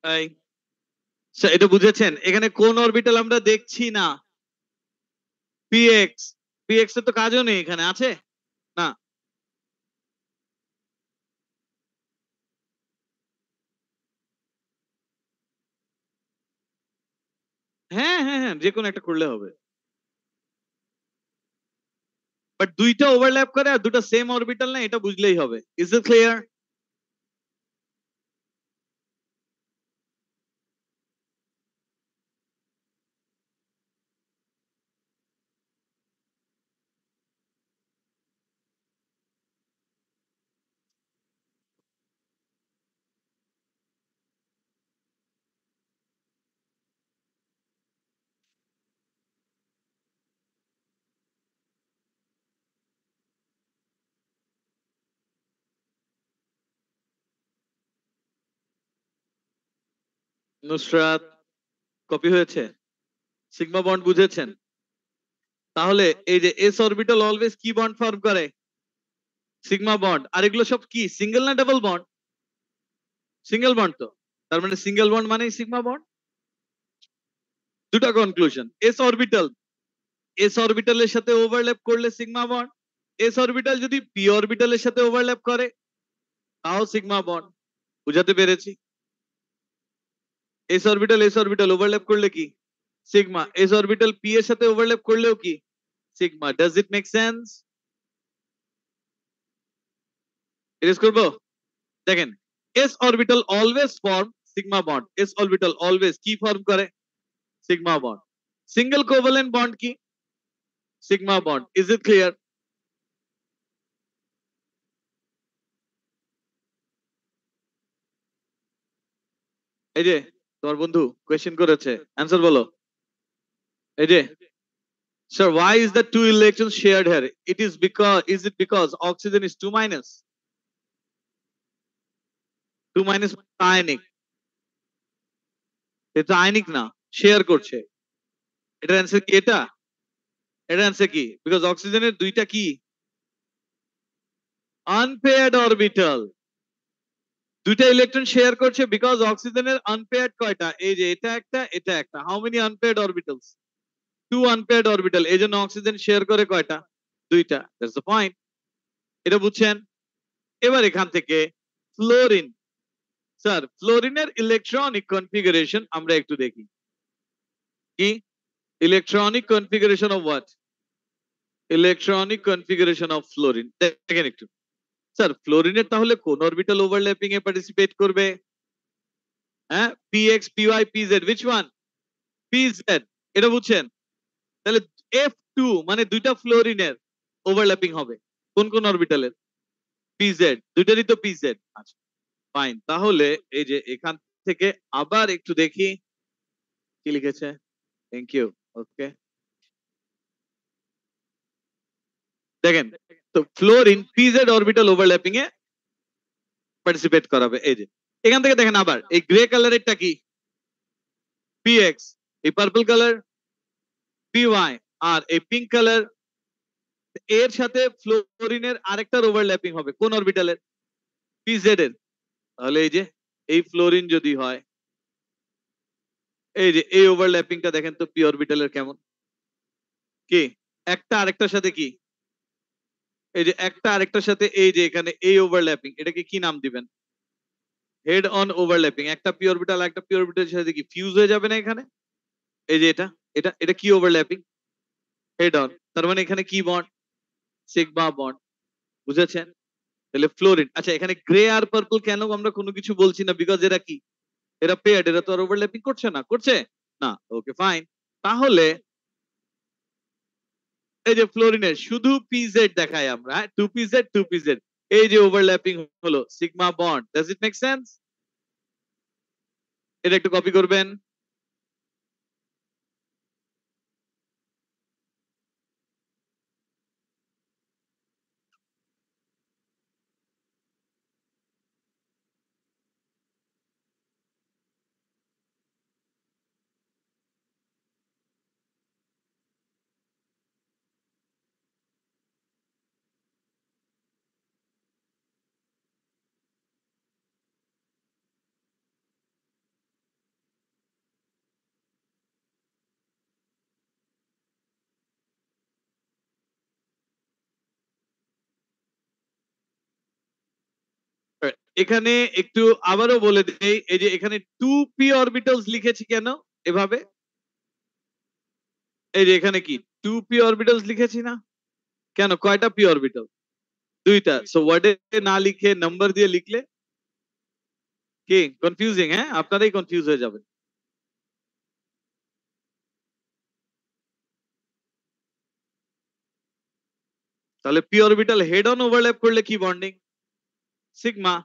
এই এটা বুঝেছেন? এখানে কোন অরবিটাল আমরা দেখছি না? পিএক্স। পিএক্স এর তো কাজও নেই এখানে, আছে? না। হ্যাঁ হ্যাঁ হ্যাঁ, যে কোনো একটা করলে হবে। বাট দুইটা ওভারল্যাপ করে আর দুটো সেম অরবিটাল না, এটা বুঝলেই হবে। Is it clear? Nusrat, copy হয়েছে? সিগমা বন্ড বুঝেছেন? তাহলে এই যে এস অরবিটাল অলওয়েজ কি বন্ড ফর্ম করে? Sigma bond. আর এগুলো সব কি সিঙ্গেল না ডাবল বন্ড? সিঙ্গেল বন্ড তো। তার মানে সিঙ্গেল বন্ড মানেই সিগমা বন্ড। দুটা কনক্লুশন। এস অরবিটালের সাথে ওভারল্যাপ করলে সিগমা বন্ড। এস অরবিটাল যদি পি অরবিটালের সাথে ওভারল্যাপ করে তাও সিগমা বন্ড। বুঝাতে পেরেছি? এস অরবিটাল ওভারল্যাপ করলে কি? সিগমা। এস অরবিটাল পি এর সাথে ওভারল্যাপ করলেও কি? Sigma. Does it make sense? Erase করবো? দেখেন, s orbital always form sigma bond. S orbital always কি ফর্ম করে? Sigma bond. Single covalent bond কি? Sigma bond. Is it clear? এই যে তোমার বন্ধু কোয়েশ্চেন করেছে, অ্যান্সার বলো। এই যে, sir, why is the two electrons shared here? Is it because oxygen is 2 minus? 2 minus ionic. এটা আয়নিক না। শেয়ার করছে। এটার অ্যান্সার কি এটা? এটার অ্যান্সার কি? বিকজ অক্সিজেনের দুইটা কি আনপেয়ার্ড অরবিটাল, দুইটা ইলেকট্রন শেয়ার করছে বিকজ অক্সিজেনের আনপেয়ার্ড কয়টা? এই যে এটা একটা, এটা একটা। How many unpaired orbitals? Two unpaired orbital. এই জন্য অক্সিজেন শেয়ার করে কয়টা? দুইটা। That's the point. এটা বুঝছেন? এবার এখান থেকে ফ্লোরিন, স্যার ফ্লোরিনের ইলেকট্রনিক কনফিগারেশন আমরা একটু দেখি। কি? Electronic configuration of what? Electronic configuration of fluorine. দেখেন একটু। স্যার ফ্লোরিনের তাহলে কোন অরবিটাল ওভারল্যাপিং এ পার্টিসিপেট করবে? হ্যাঁ, PX, PY, PZ, which one? PZ. এটা বুঝছেন? তাহলে F2 মানে দুইটা ফ্লোরিনের ওভারল্যাপিং হবে কোন কোন অরবিটালের? পিজেড, দুইটারই তো পিজেড। আচ্ছা ফাইন, তাহলে এই যে এখান থেকে আবার একটু দেখি কি লিখেছে। Thank you. ওকে, দেখেন তো ফ্লোরিন পিজেড অরবিটাল ওভারল্যাপিং এ পার্টিসিপেট করাবে। এই যে এখান থেকে দেখেন আবার এই গ্রে কালারেরটা কি? পিএক্স, এই পার্পল কালার পিওয়াই, আর এই পিঙ্ক কালার এর সাথে ফ্লোরিনের আরেকটার ওভারল্যাপিং হবে কোন অরবিটালের? পিজেড এর। তাহলে এই যে এই ফ্লোরিন যদি হয়, এই যে এই ওভারল্যাপিংটা দেখেন তো পি অরবিটালের কেমন? কি একটা আরেকটার সাথে কি? এই যে একটা আরেকটার সাথে এই যে এখানে এই ওভারল্যাপিং, এটাকে কি নাম দিবেন? Head on overlapping. একটা পি অরবিটাল একটা পি অরবিটালের সাথে কি ফিউজ হয়ে যাবে না এখানে? এই যে এটা, এটা কি ওভারল্যাপিং? Head on. তার মানে এখানে কি বন্ড? Sigma bond. বুঝেছেন? তাহলে ফ্লোরিন। আচ্ছা এখানে গ্রে আর পার্পল কেন আমরা কোনো কিছু বলছি না? বিকজ এরা কি? এরা পেয়ার্ড, এরা তো আর ওভারল্যাপিং করছে না, করছে না। ওকে ফাইন, তাহলে এই যে ফ্লোরিনের শুধু পিজেড দেখাই আমরা, টু পিজেড টু পিজেড, এই যে ওভারল্যাপিং হলো sigma bond. Does it make sense? এটা একটু কপি করবেন। এখানে একটু আবারও বলে দেই, এই যে এখানে টু পি অরবিটালস লিখেছি কেন এভাবে? এই যে এখানে কি টু পি অরবিটালস লিখেছি না? কেন, কয়টা পি অরবিটাল? দুইটা। সো ওয়ার্ডে না লিখে নাম্বার দিয়ে লিখলে কি কনফিউজিং? হ্যাঁ, আপনারাই কনফিউজ হয়ে যাবেন। তাহলে P orbital head on overlap করলে কি বন্ডিং? সিগমা।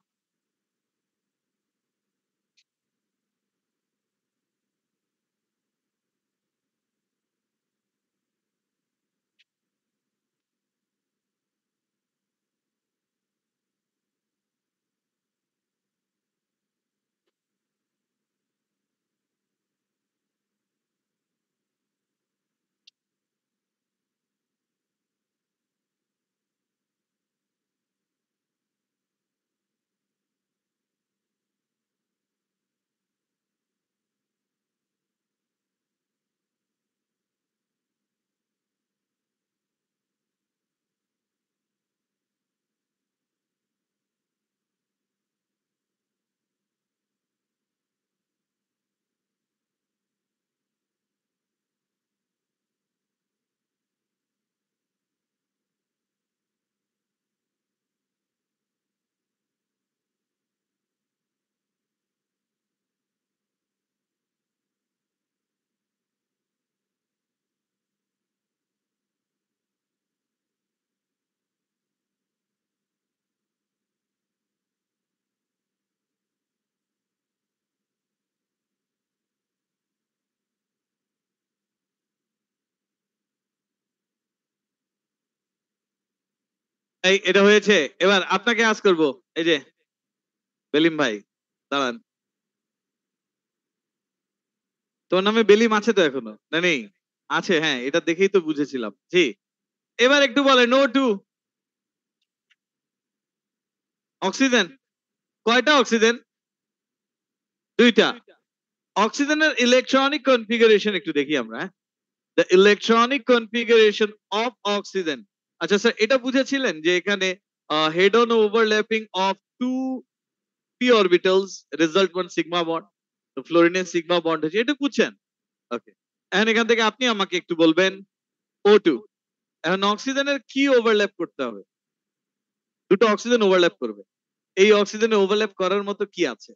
এই এটা হয়েছে। এবার আপনাকে আজ করব। এই যে বেলিম ভাই, দাঁড়ান। তোমার নামে বেলিম আছে তো এখনো না নেই? আছে, হ্যাঁ, এটা দেখেই তো বুঝেছিলাম। জি, এবার একটু বলে নো টু অক্সিজেন। কয়টা অক্সিজেন? দুইটা। অক্সিজেনের ইলেকট্রনিক কনফিগারেশন একটু দেখি আমরা। The electronic configuration of oxygen. আচ্ছা স্যার, এটা বুঝেছিলেন যে এখানে head on overlapping of two P orbitals result one sigma bond. তো ফ্লোরিনের সিগমা বন্ড হচ্ছে, এটা বুঝছেন? ওকে, এখন এখান থেকে আপনি আমাকে একটু বলবেন ও টু। এখন অক্সিজেনের কি ওভারল্যাপ করতে হবে? দুটো অক্সিজেন ওভারল্যাপ করবে, এই অক্সিজেনে ওভারল্যাপ করার মতো কি আছে?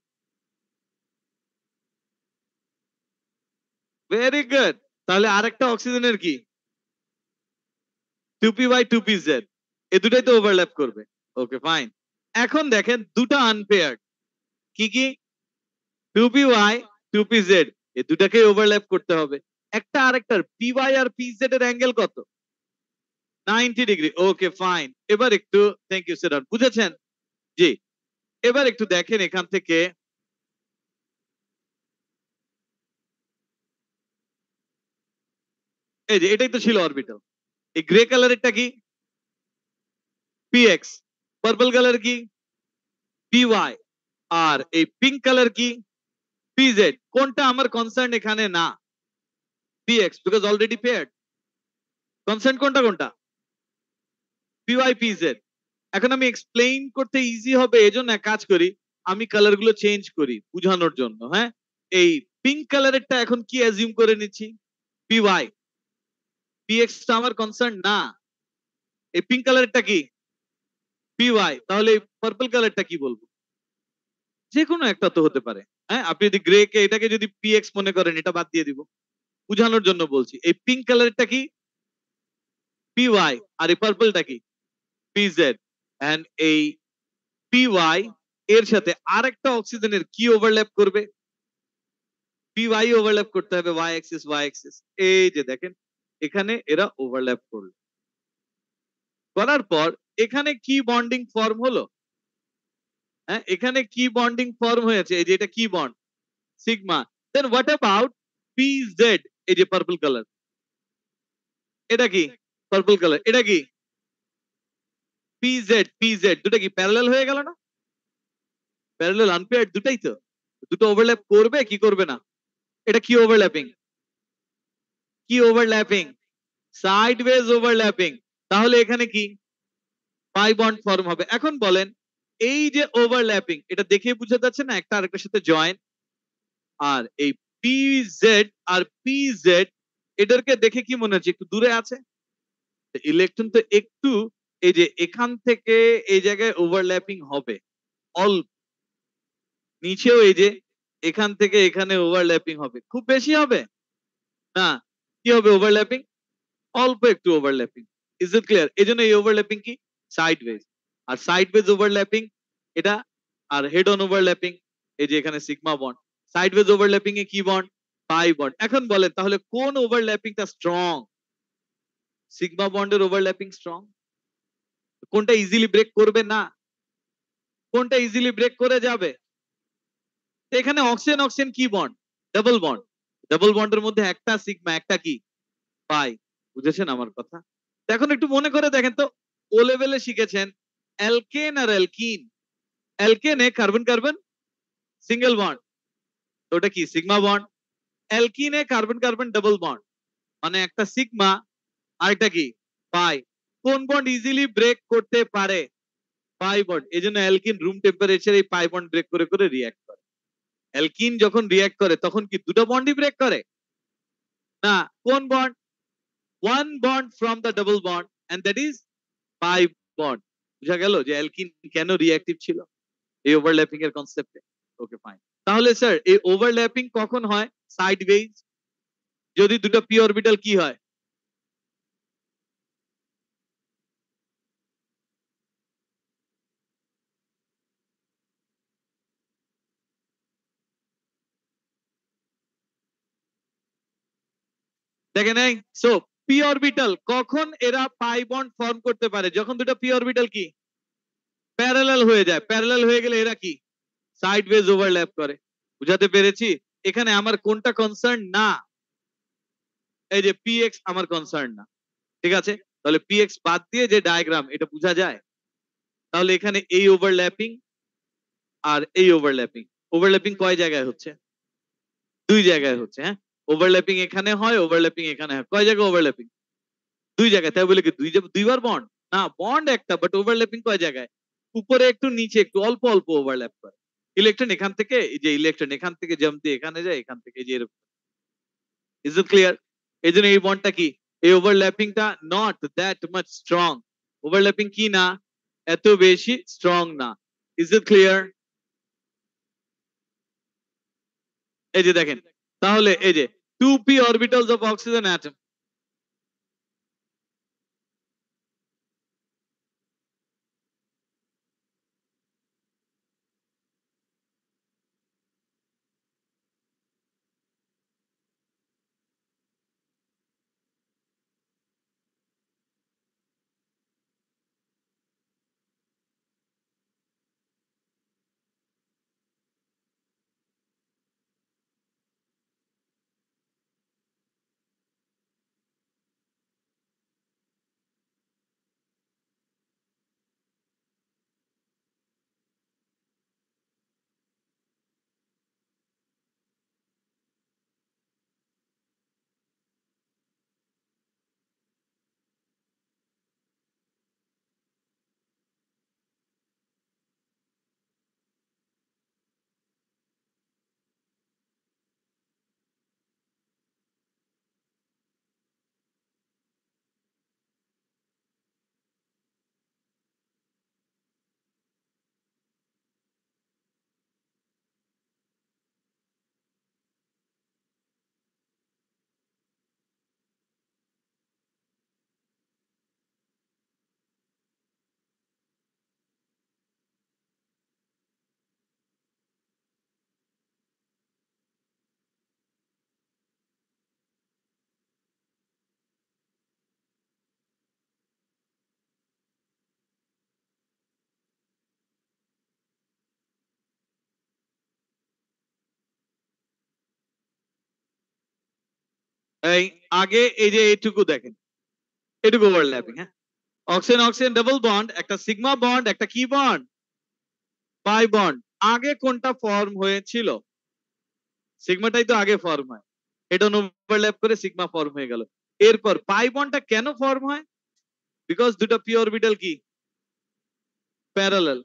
Very good. তাহলে আরেকটা অক্সিজেনের কি? 2p বাই 2pz, এই দুটাই তো ওভারল্যাপ করবে। Okay fine. এখন দেখেন দুটো আনপেয়ার্ড, কি কি? 2py 2pz, এই দুটাকে ওভারল্যাপ করতে হবে। একটা আরেকটার py আর pz এর অ্যাঙ্গেল কত? 90 ডিগ্রি। ওকে ফাইন। এবার একটু থ্যাংক ইউ স্যার, বুঝেছেন? জি, এবার একটু দেখেন এখান থেকে, এই যে এটাই তো ছিল অরবিটাল। এই গ্রে কালারেরটা কি? px। পার্পল কালার কি? py। আর এই পিঙ্ক কালার কি? pz। কোনটা আমার কনসার্ন এখানে না? px, because already paired. Concern কোনটা কোনটা? py pz। এখন আমি এক্সপ্লেইন করতে ইজি হবে এজন্য এক কাজ করি, আমি কালার গুলো চেঞ্জ করি বুঝানোর জন্য। হ্যাঁ, এই পিঙ্ক কালারেরটা এখন কি অ্যাজিউম করে নিচ্ছি? py। px টা আমার কনসার্ন না। এই পিঙ্ক কালারেরটা কি? py। তাহলে পার্পল কালারটা কি বলবো? যে কোনো একটা তো হতে পারে। হ্যাঁ, আপনি যদি গ্রে কে এটাকে যদি px মনে করেন, এটা বাদ দিয়ে দিব, বুঝানোর জন্য বলছি। এই পিঙ্ক কালারটা কি? py। আর এই পার্পলটা কি? pz। এন্ড এই py এর সাথে আরেকটা অক্সিজেনের কি ওভারল্যাপ করবে? py ওভারল্যাপ করতে হবে y অ্যাক্সিস y অ্যাক্সিস। এই যে দেখেন, এখানে এরা ওভারল্যাপ করলো, করার পর এখানে কি বন্ডিং ফর্ম হলো? হ্যাঁ, এখানে কি বন্ডিং ফর্ম হয়েছে? এই যে এটা কি bond? Sigma. Then what about pz? এই যে পার্পল কালার, এটা কি? পার্পল কালার, এটা কি? pz pz। দুটো কি প্যারালাল হয়ে গেল না? প্যারালাল আনপেয়ার্ড দুটাই তো, দুটো ওভারল্যাপ করবে কি করবে না? এটা কি ওভারল্যাপিং? কি ওভারল্যাপিং? Sideways overlapping. তাহলে এখানে কি পাই বন্ড ফর্ম হবে। এখন বলেন, এই যে ওভারল্যাপিং, এটা দেখে বুঝা যাচ্ছে না একটা আরেকটার সাথে জয়েন? আর এই পিজেড আর পিজেড, এদেরকে দেখে কি মনে হচ্ছে একটু দূরে আছে? ইলেকট্রন তো একটু, এই যে এখান থেকে এই জায়গায় ওভারল্যাপিং হবে অল্প, নিচেও এই যে এখান থেকে এখানে ওভারল্যাপিং হবে, খুব বেশি হবে না। কি হবে ওভারল্যাপিং? অল্প একটু ওভারল্যাপিং। Is it clear? এই জন্য এই ওভারল্যাপিং কি সাইডওয়েজ। আর সাইডওয়েজ ওভারল্যাপিং এটা, আর হেড অন ওভারল্যাপিং এই যে এখানে সিগমা বন্ড। সাইডওয়েজ ওভারল্যাপিং এ কি বন্ড? Pi bond. এখন বলেন তাহলে কোন ওভারল্যাপিংটা স্ট্রং? সিগমা বন্ডের ওভারল্যাপিং স্ট্রং। কোনটা ইজিলি ব্রেক করবে না? কোনটা ইজিলি ব্রেক করে যাবে? এখানে অক্সিজেন অক্সিজেন কি বন্ড? Double bond. ডাবল বন্ডের মধ্যে একটা সিগমা একটা কি পাই। বুঝেছেন আমার কথা? এখন একটু মনে করে দেখেন তো, ও লেভেলে শিখেছেন অ্যালকেন আর অ্যালকিন। অ্যালকেনে কার্বন কার্বন সিঙ্গেল বন্ড, ওটা কি সিগমা বন্ড। অ্যালকিনে কার্বন কার্বন ডাবল বন্ড, মানে একটা সিগমা আরেকটা কি পাই। কোন বন্ড ইজিলি ব্রেক করতে পারে? Pi bond. এই জন্য অ্যালকিন রুম টেম্পারেচারে এই পাই বন্ড ব্রেক করে করে রিয়াক্ট করে। অ্যালকিন যখন রিয়াক্ট করে তখন কি দুটো বন্ডই ব্রেক করে না? কোন bond? One bond from the double bond, and that is pi bond. বুঝা গেল যে অ্যালকিন কেন রিঅ্যাক্টিভ ছিল এই ওভারল্যাপিং এর কনসেপ্টে। Okay fine. তাহলে স্যার এই ওভারল্যাপিং কখন হয়? সাইডওয়েজ। যদি দুটো পি অরবিটাল কি হয়? দেখে নাই? সো পি অরবিটাল কখন এরা পাই বন্ড ফর্ম করতে পারে? যখন দুটো পি অরবিটাল কি প্যারালাল হয়ে যায়। প্যারালাল হয়ে গেলে এরা কি সাইডওয়েজ ওভারল্যাপ করে। বুঝাতে পেরেছি? এখানে আমার কোনটা কনসার্ন না? এই যে পি এক্স আমার কনসার্ন না, ঠিক আছে? তাহলে পি এক্স বাদ দিয়ে যে ডায়াগ্রাম, এটা বোঝা যায়? তাহলে এখানে এই ওভারল্যাপিং আর এই ওভারল্যাপিং, ওভারল্যাপিং কয় জায়গায় হচ্ছে? দুই জায়গায় হচ্ছে, হ্যাঁ। ওভারল্যাপিং এখানে হয়, ওভারল্যাপিং এখানে হয়, কয় জায়গায় ওভারল্যাপিং? দুই জায়গায়। তাই বলে কি দুইবার বন্ড? না, বন্ড একটা, বাট ওভারল্যাপিং কয় জায়গায়? উপরে একটু নিচে একটু, অল্প অল্প ওভারল্যাপ করে। ইলেকট্রন এখান থেকে, এই যে ইলেকট্রন এখান থেকে জাম্প দিয়ে এখানে যায়, এখান থেকে এই যে এরকম। Is it clear? এই জন্য এই বন্ডটা কি, এই ওভারল্যাপিংটা not that much strong. Overlapping কি না, এত বেশি স্ট্রং না। Is it clear? এই যে দেখেন, তাহলে এই যে 2p orbitals of oxygen atom, এই আগে এই যে এইটুকু দেখেন, এটুকু ওভারল্যাপিং, হ্যাঁ। অক্সিজেন অক্সিজেন ডাবল বন্ড, একটা সিগমা বন্ড, একটা কি বন্ড, পাই বন্ড। আগে কোনটা ফর্ম হয়েছিল? সিগমাটাই তো আগে ফর্ম হয়, এটা ওভারল্যাপ করে সিগমা ফর্ম হয়ে গেল। এরপর পাই বন্ডটা কেন ফর্ম হয়? বিকজ দুটো পি অরবিটাল কি, প্যারালাল।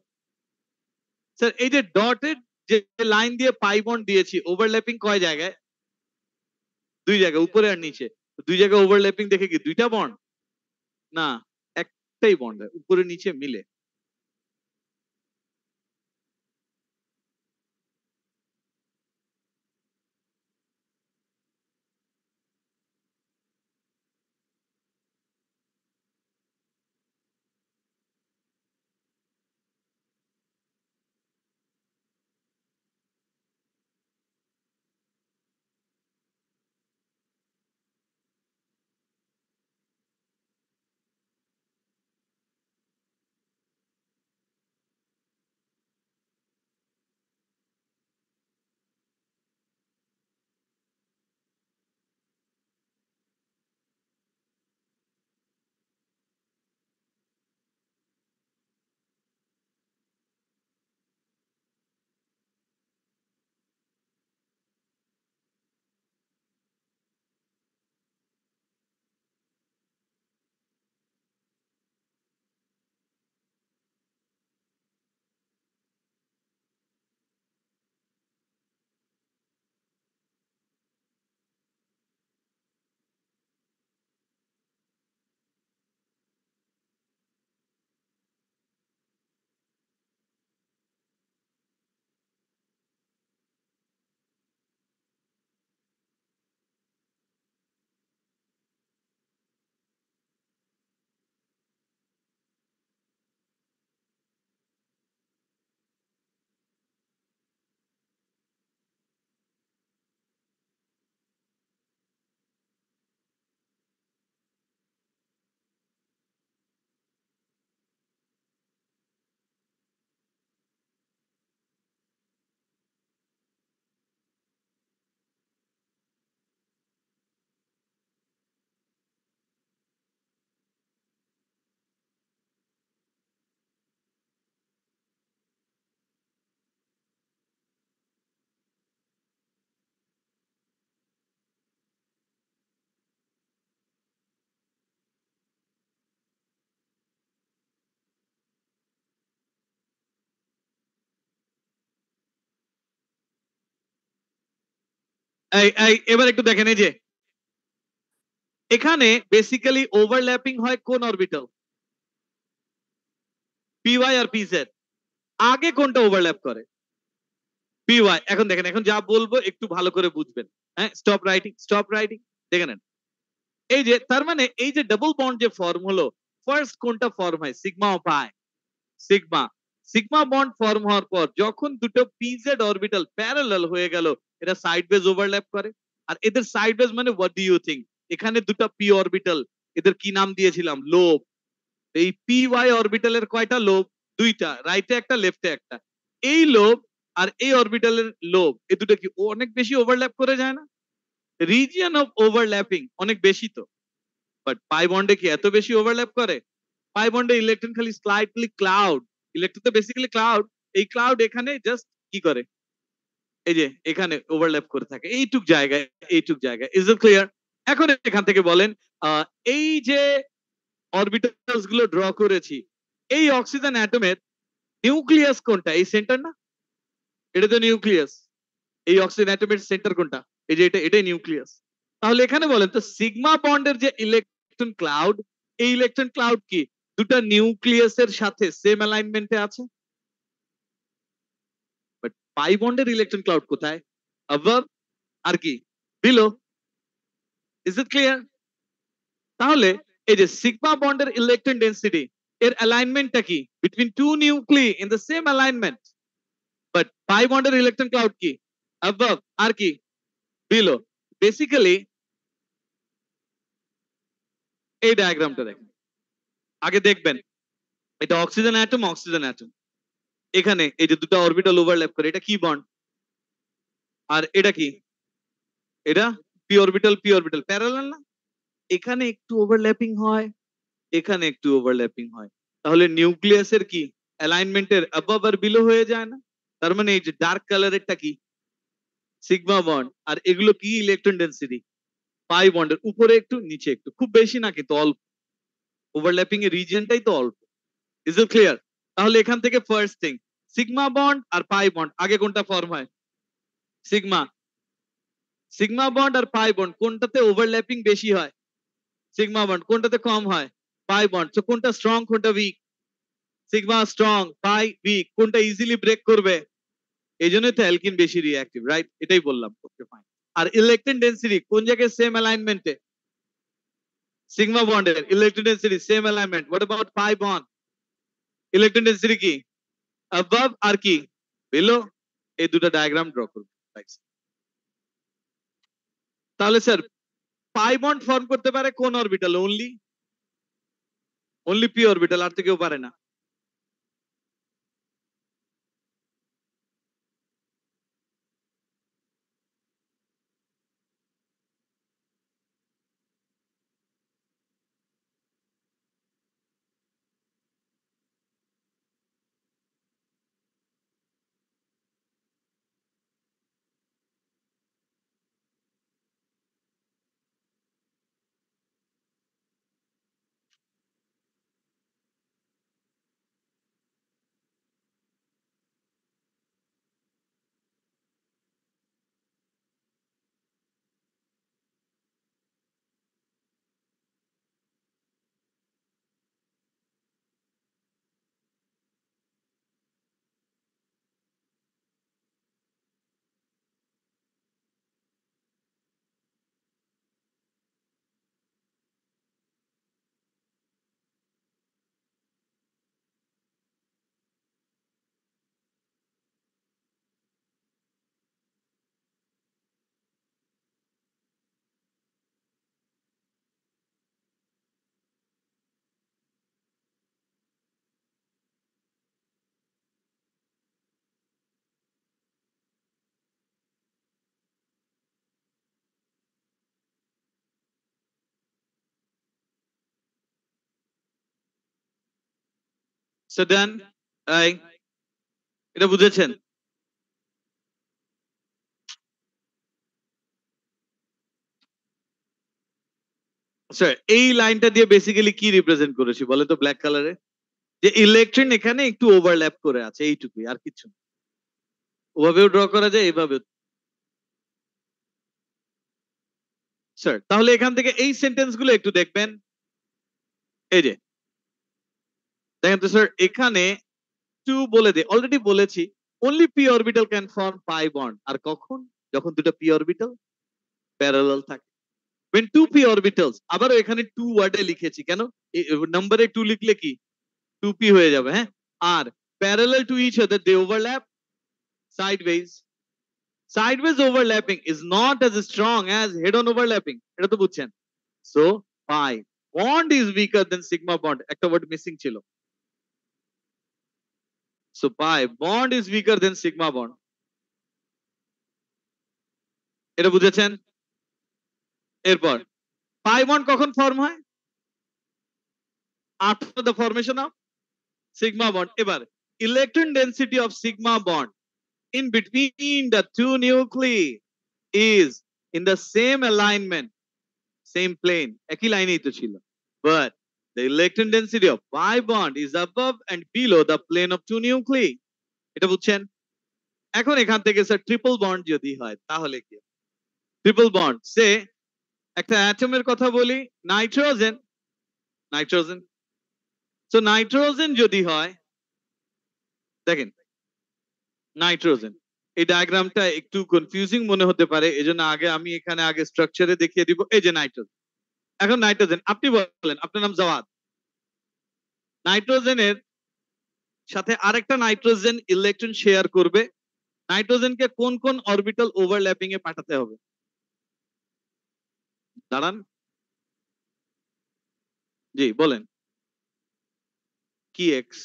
স্যার এই যে ডটেড যে লাইন দিয়ে পাই বন্ড দিয়েছি, ওভারল্যাপিং কয় জায়গায়? দুই জায়গায়, উপরে আর নিচে। দুই জায়গায় ওভারল্যাপিং দেখে কি দুইটা বন্ড? না, একটাই বন্ড, উপরে নিচে মিলে। এবার একটু দেখেন এই যে এখানে বেসিক্যালি ওভারল্যাপিং হয় কোন অরবিটাল, পিওয়াই আর পিজেড। আগে কোনটা ওভারল্যাপ করে? পিওয়াই। এখন দেখেন, এখন যা বলবো একটু ভালো করে বুঝবেন। হ্যাঁ, স্টপ রাইটিং, স্টপ রাইটিং। দেখে নেন, এই যে তার মানে এই যে ডাবল বন্ড যে ফর্ম হলো, ফার্স্ট কোনটা ফর্ম হয়? সিগমা ও পাই। সিগমা, সিগমা বন্ড ফর্ম হওয়ার পর যখন দুটো পিজেড অরবিটাল প্যারালাল হয়ে গেল, এটা সাইডওয়েজ ওভারল্যাপ করে। আর এদের সাইডওয়েজ মানে হোয়াট ডু ইউ থিঙ্ক? এখানে দুটো পি অরবিটাল, এদের কি নাম দিয়েছিলাম? লোব। এই পি ওয়াই অরবিটালের কয়টা লোব? দুইটা, রাইটে একটা, লেফটে একটা। এই লোব আর এই অরবিটালের লোব, এই দুটো কি অনেক বেশি ওভারল্যাপ করে যায় না? রিজিয়ন অফ ওভারল্যাপিং অনেক বেশি তো। বাট পাই বন্ডে কি এত বেশি ওভারল্যাপ করে? পাই বন্ডে ইলেকট্রন খালি স্লাইটলি ক্লাউড, ইলেকট্রন তো বেসিক্যালি ক্লাউড। এই ক্লাউড এখানে জাস্ট কি করে, এই যে এখানে ওভারল্যাপ করে থাকে এইটুক জায়গায়, এইটুক জায়গায়। Is it clear? এখন এখান থেকে বলেন, এই যে অরবিটালস গুলো ড্র করেছি, এই অক্সিজেন অ্যাটমের নিউক্লিয়াস কোনটা? এই সেন্টার না? এটা তো নিউক্লিয়াস। এই অক্সিজেন অ্যাটমের সেন্টার কোনটা? এই যে এটা, এটাই নিউক্লিয়াস। তাহলে এখানে বলেন তো সিগমা বন্ডের যে ইলেকট্রন ক্লাউড, এই ইলেকট্রন ক্লাউড কি দুটা নিউক্লিয়াসের সাথে সেম অ্যালাইনমেন্টে আছে? বাট পাই বন্ডের ইলেকট্রন ক্লাউড কোথায়? অ্যাবভ আর কি বিলো। Is it clear? তাহলে এই যে সিগমা বন্ডের ইলেকট্রন ডেনসিটি, এর অ্যালাইনমেন্টটা কি? Between two nuclei in the same alignment. But pi বন্ডের ইলেকট্রন ক্লাউড কি? অ্যাবভ আর কি বিলো। বেসিক্যালি এই ডায়াগ্রামটা দেখেন, আগে দেখবেন এটা অক্সিজেন অ্যাটম, অক্সিজেন অ্যাটম। এখানে এই যে দুটো অরবিটাল ওভারল্যাপ করে, এটা কি বন্ড? আর এটা কি? এটা P orbital, P orbital parallel না? এখানে একটু ওভারল্যাপিং হয়, এখানে একটু ওভারল্যাপিং হয়। তাহলে নিউক্লিয়াসের কি অ্যালাইনমেন্টের অ্যাবভ আর বিলো হয়ে যায় না? তার মানে এই যে ডার্ক কালারেরটা কি? Sigma bond. আর এগুলো কি ইলেকট্রন ডেনসিটি? পাই বন্ডের উপরে একটু, নিচে একটু, খুব বেশি না কিন্তু অল্প। ওভারল্যাপিং এর রিজিয়নটাই তো অল্প। Is it clear? তাহলে এখান থেকে ফার্স্ট থিং, সিগমা বন্ড আর পাই বন্ড আগে কোনটা ফর্ম হয়? সিগমা। সিগমা বন্ড আর পাই বন্ড কোনটাতে ওভারল্যাপিং বেশি হয়? Sigma bond. কোনটাতে কম হয়? Pi bond. তো কোনটা স্ট্রং, কোনটা উইক? সিগমা স্ট্রং, পাই উইক। কোনটা ইজিলি ব্রেক করবে? এই জন্যই তো অ্যালকিন বেশি রিঅ্যাক্টিভ, রাইট? এটাই বললাম। Okay fine. আর ইলেকট্রন ডেনসিটি কোন জায়গায় সেম অ্যালাইনমেন্টে? সিগমা বন্ডের electron density same alignment. What about pi bond? Electron density কি? অ্যাবভ আর কি বিলো। এই দুটো ডায়াগ্রাম ড্র করব। তাহলে স্যার পাই বন্ড ফর্ম করতে পারে কোন orbital? Only, only p orbital, আর তো কেউ পারে না। So done. এই এটা বুঝেছেন? স্যার এই লাইনটা দিয়ে বেসিক্যালি কি রিপ্রেজেন্ট করেছি বলে তো ব্ল্যাক কালারে? যে ইলেকট্রন এখানে একটু ওভারল্যাপ করে আছে, এইটুকুই, আর কিছু না। ওভাবেও ড্র করা যায়, এইভাবে। স্যার তাহলে এখান থেকে এই সেন্টেন্স গুলো একটু দেখবেন। এই যে দেখেন তো স্যার, এখানে টু বলে দে, অলরেডি বলেছি only p orbital can form pi bond। আর কখন? যখন দুটো p orbital প্যারালাল থাকে। when two p orbitals, আবারও এখানে টু ওয়ার্ডে লিখেছি কেন, নম্বরে টু লিখলে কি 2p হয়ে যাবে, হ্যাঁ। আর parallel to each other they overlap sideways। sideways overlapping is not as strong as head on overlapping, এটা তো বুঝছেন। so pi bond is weaker than sigma bond, একটা ওয়ার্ড মিসিং ছিল। so pi bond is weaker than sigma bond, এটা বুঝেছেন। এরপর pi bond কখন form হয়? after the formation of sigma bond। এবার electron density of sigma bond in between the two nuclei is in the same alignment, same plane, একই লাইনেই তো ছিল, but the electron density of pi bond is above and below the plane of two nuclei, এটা বুঝছেন। এখন এখান থেকে sir triple bond যদি হয় তাহলে কি? ট্রিপল বন্ড সে একটা অ্যাটমের কথা বলি, নাইট্রোজেন, নাইট্রোজেন। তো নাইট্রোজেন যদি হয়, দেখেন নাইট্রোজেন, এই ডায়াগ্রামটা একটু কনফিউজিং মনে হতে পারে, এজন্য আমি এখানে আগে স্ট্রাকচারে দেখিয়ে দিব। এই যে নাইট্রোজেন, এখন নাইট্রোজেন, আপনি বলেন আপনার নাম জাওয়াদ, নাইট্রোজেনের সাথে আরেকটা নাইট্রোজেন ইলেকট্রন শেয়ার করবে, নাইট্রোজেনকে কোন কোন অরবিটাল ওভারল্যাপিং এ পাঠাতে হবে? দাঁড়ান, জি বলেন। কি এক্স?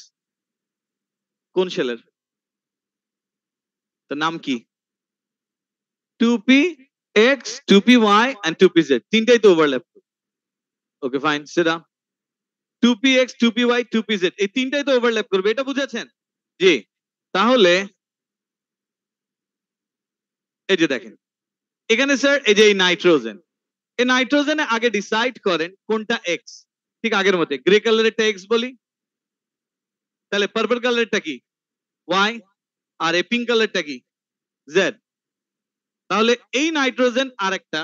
কোন শেলের? তার নাম কি? 2p x 2p y and 2p z, তিনটাই তো ওভারল্যাপ। ওকে ফাইন, সেটা 2p x 2p y 2p z এই তিনটাই তো ওভারল্যাপ করবে, এটা বুঝেছেন? জি। তাহলে এই যে দেখেন এখানে স্যার, এই যে এই নাইট্রোজেন, এই নাইট্রোজেনে আগে ডিসাইড করেন কোনটা এক্স, ঠিক আগের মতে গ্রে কালারেরটা এক্স বলি, তাহলে পার্পল কালারেরটা কি ওয়াই, আর এই পিঙ্ক কালারটা কি জেড। তাহলে এই নাইট্রোজেন আরেকটা,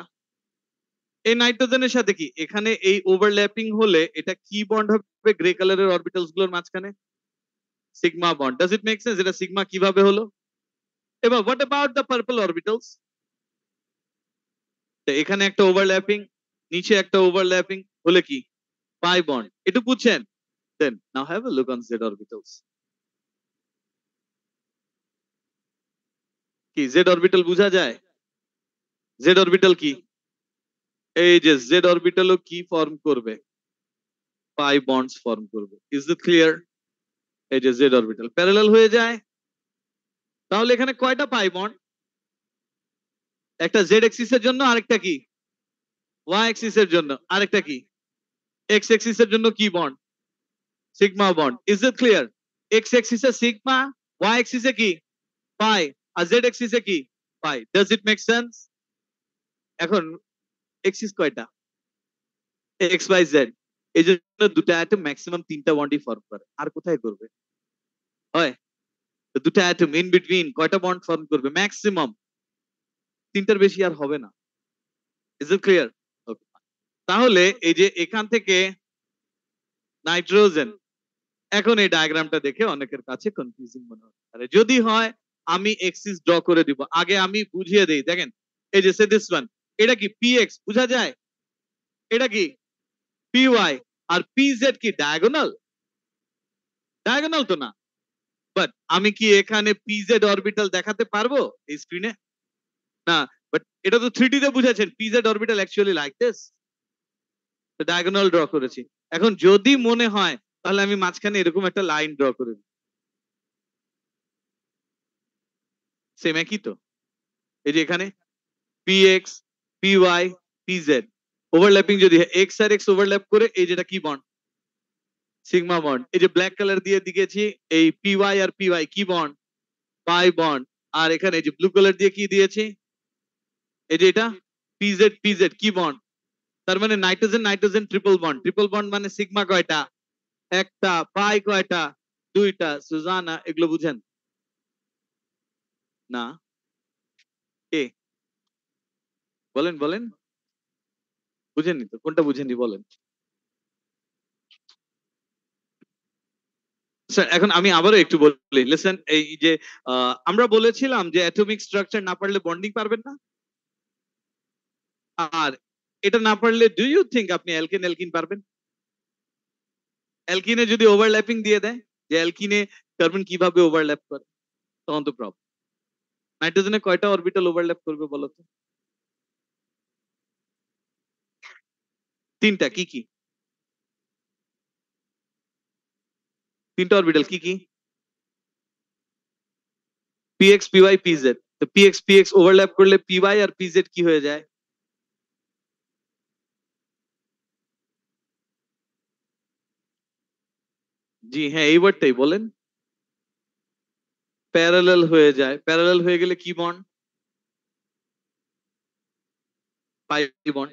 এই নাইট্রোজেনের সাথে কি এখানে এই ওভারল্যাপিং হলে এটা কি বন্ড হবে গ্রে কালারের অরবিটালস গুলোর মাঝখানে? Sigma bond. Does it make sense? এটা সিগমা কিভাবে হলো? এবার what about the purple orbitals? এখানে একটা ওভারল্যাপিং, নিচে একটা ওভারল্যাপিং হলে কি পাই বন্ড, একটু বুঝছেন? Then now have a look on z orbitals. কি জেড অরবিটাল বোঝা যায়? জেড অরবিটাল কি? এই যে জেড অরবিটালও কি ফর্ম করবে? পাই বন্ডস ফর্ম করবে। Is it clear? এই যে জেড অরবিটাল প্যারালাল হয়ে যায়, তাহলে এখানে কয়টা পাই বন্ড? একটা জেড এক্সিস এর জন্য, আরেকটা কি ওয়াই এক্সিস এর জন্য, আরেকটা কি এক্স এক্সিস এর জন্য কি bond? Sigma bond. Is it clear? X axis এ সিগমা, ওয়াই এক্সিস এ কি পাই, আর জেড এক্সিস এ কি pi. Does it make sense? এখন এক্সিস কয়টা? এক্স ওয়াই জেড, এই জন্য দুটো অ্যাটম ম্যাক্সিমাম তিনটা বন্ডই ফর্ম করে, আর কোথায় করবে? হয় তো দুটো অ্যাটম ইন বিটুইন কয়টা বন্ড ফর্ম করবে? ম্যাক্সিমাম তিনটার বেশি আর হবে না। Is it clear? তাহলে এই যে এখান থেকে নাইট্রোজেন, এখন এই ডায়াগ্রামটা দেখে অনেকের কাছে কনফিউজিং মনে হতে পারে, যদি হয় আমি এক্সিস ড্র করে দিব, আগে আমি বুঝিয়ে দেই। দেখেন এই যে সে দিস ওয়ান, এটা কি পি এক্স বুঝা যায়, এটা কি পি ওয়াই, আর পি জেড কি ডায়াগোনাল? ডায়াগোনাল তো না, বাট আমি কি এখানে পি জেড অরবিটাল দেখাতে পারবো এই স্ক্রিনে? না, বাট এটা তো 3D তে বুঝাচ্ছেন p z orbital actually like this, তো ডায়াগোনাল ড্র করেছি। এখন যদি মনে হয় তাহলে আমি মাঝখানে এরকম একটা লাইন ড্র করে দিই, সেম একই তো। এই যে এখানে P X P Y P Z overlapping যদি এক্স আর এক্স ওভারল্যাপ করে, এই যেটা কি বন্ড? Sigma bond. এই যে ব্ল্যাক কালার দিয়ে দিয়েছি, এই পি ওয়াই আর পি ওয়াই কি বন্ড? Pi bond. আর এখানে এই যে ব্লু কালার দিয়ে কি দিয়েছি, এই যে এটা পি জেড কি বন্ড? তার মানে nitrogen nitrogen triple bond, triple bond মানে সিগমা কয়টা? একটা। পাই কয়টা? দুইটা। সুজানা এগুলো বুঝেন না? কে বলেন বলেন। বুঝেননি তো? কোনটা বুঝেননি বলেন। স্যার এখন আমি আবারও একটু বলি, লিসেন, এই যে আমরা বলেছিলাম যে অ্যাটমিক স্ট্রাকচার না পারলে বন্ডিং পারবেন না, আর এটা না পারলে ডু ইউ থিঙ্ক আপনি অ্যালকেন অ্যালকিন পারবেন? অ্যালকিনে যদি ওভারল্যাপিং দিয়ে দেয়, যে অ্যালকিনে কার্বন কিভাবে ওভারল্যাপ করে, তখন তো প্রবলেম। নাইট্রোজেনে কয়টা অরবিটাল ওভারল্যাপ করবে বলো তো? তিনটা। কি কি তিনটা অরবিটাল কি কি? PX PY PZ. তো পিএক্স পিএক্স ওভারল্যাপ করলে পিওয়াই আর পিজেড কি হয়ে যায়? জি হ্যাঁ, এই ওয়ার্ডটাই বলেন। প্যারালাল হয়ে যায়। প্যারালাল হয়ে গেলে কি বন্ড? Pi bond.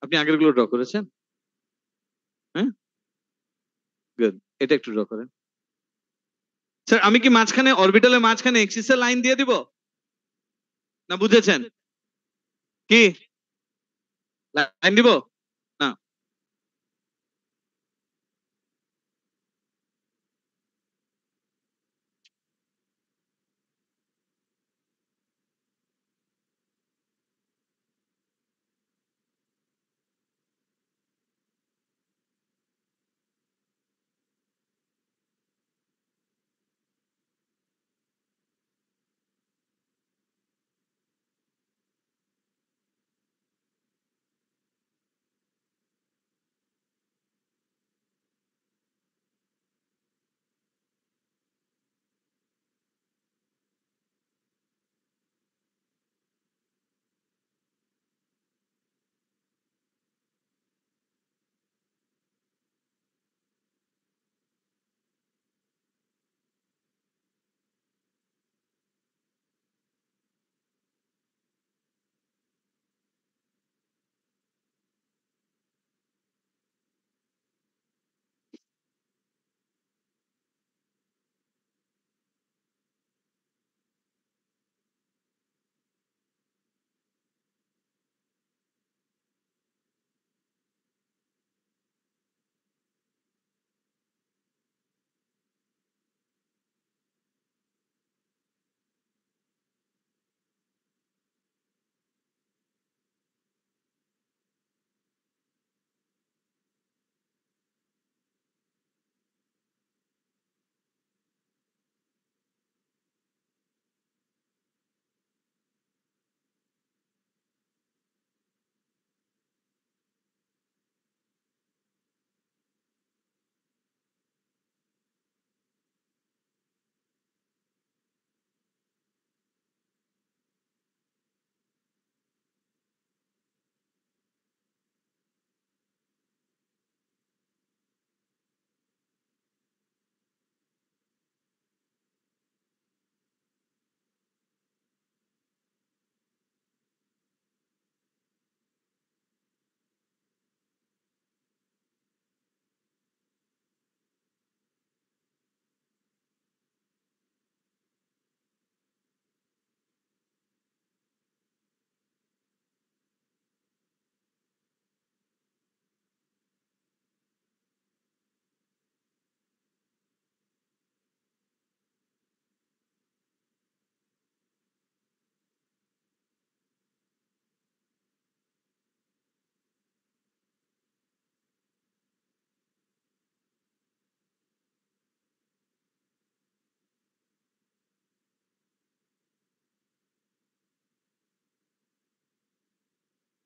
আপনি আগের গুলো ড্র করেছেন? হ্যাঁ, গুড। এটা একটু ড্র করেন। স্যার আমি কি মাঝখানে অরবিটালের মাঝখানে এক্সিসের লাইন দিয়ে দিব, না বুঝেছেন? কি লাইন দিব না?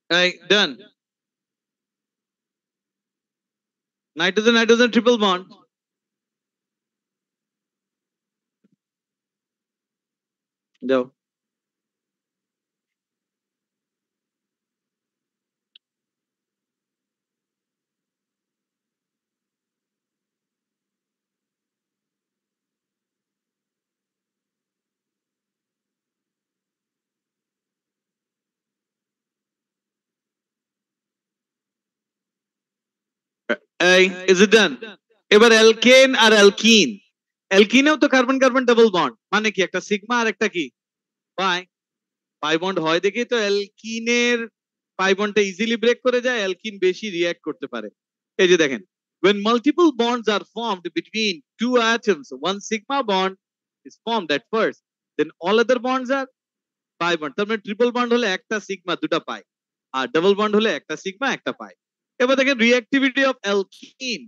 এই done. Nitrogen nitrogen triple bond. যাও। এই ইজ ইট ডান? এবার অ্যালকেন আর অ্যালকিন। অ্যালকিনেও তো কার্বন কার্বন ডাবল বন্ড, মানে কি একটা সিগমা আর একটা কি পাই। পাই বন্ড হয় দেখেই তো অ্যালকিনের পাই বন্ডটা ইজিলি ব্রেক করে যায়, অ্যালকিন বেশি রিঅ্যাক্ট করতে পারে। এই যে দেখেন, when multiple bonds are formed between two atoms, one sigma bond is formed at first, then all other bonds are pi bond. তার মানে ট্রিপল বন্ড হলে একটা সিগমা দুটা পাই, আর ডাবল বন্ড হলে একটা সিগমা একটা পাই। এবার দেখেন reactivity of alkyne.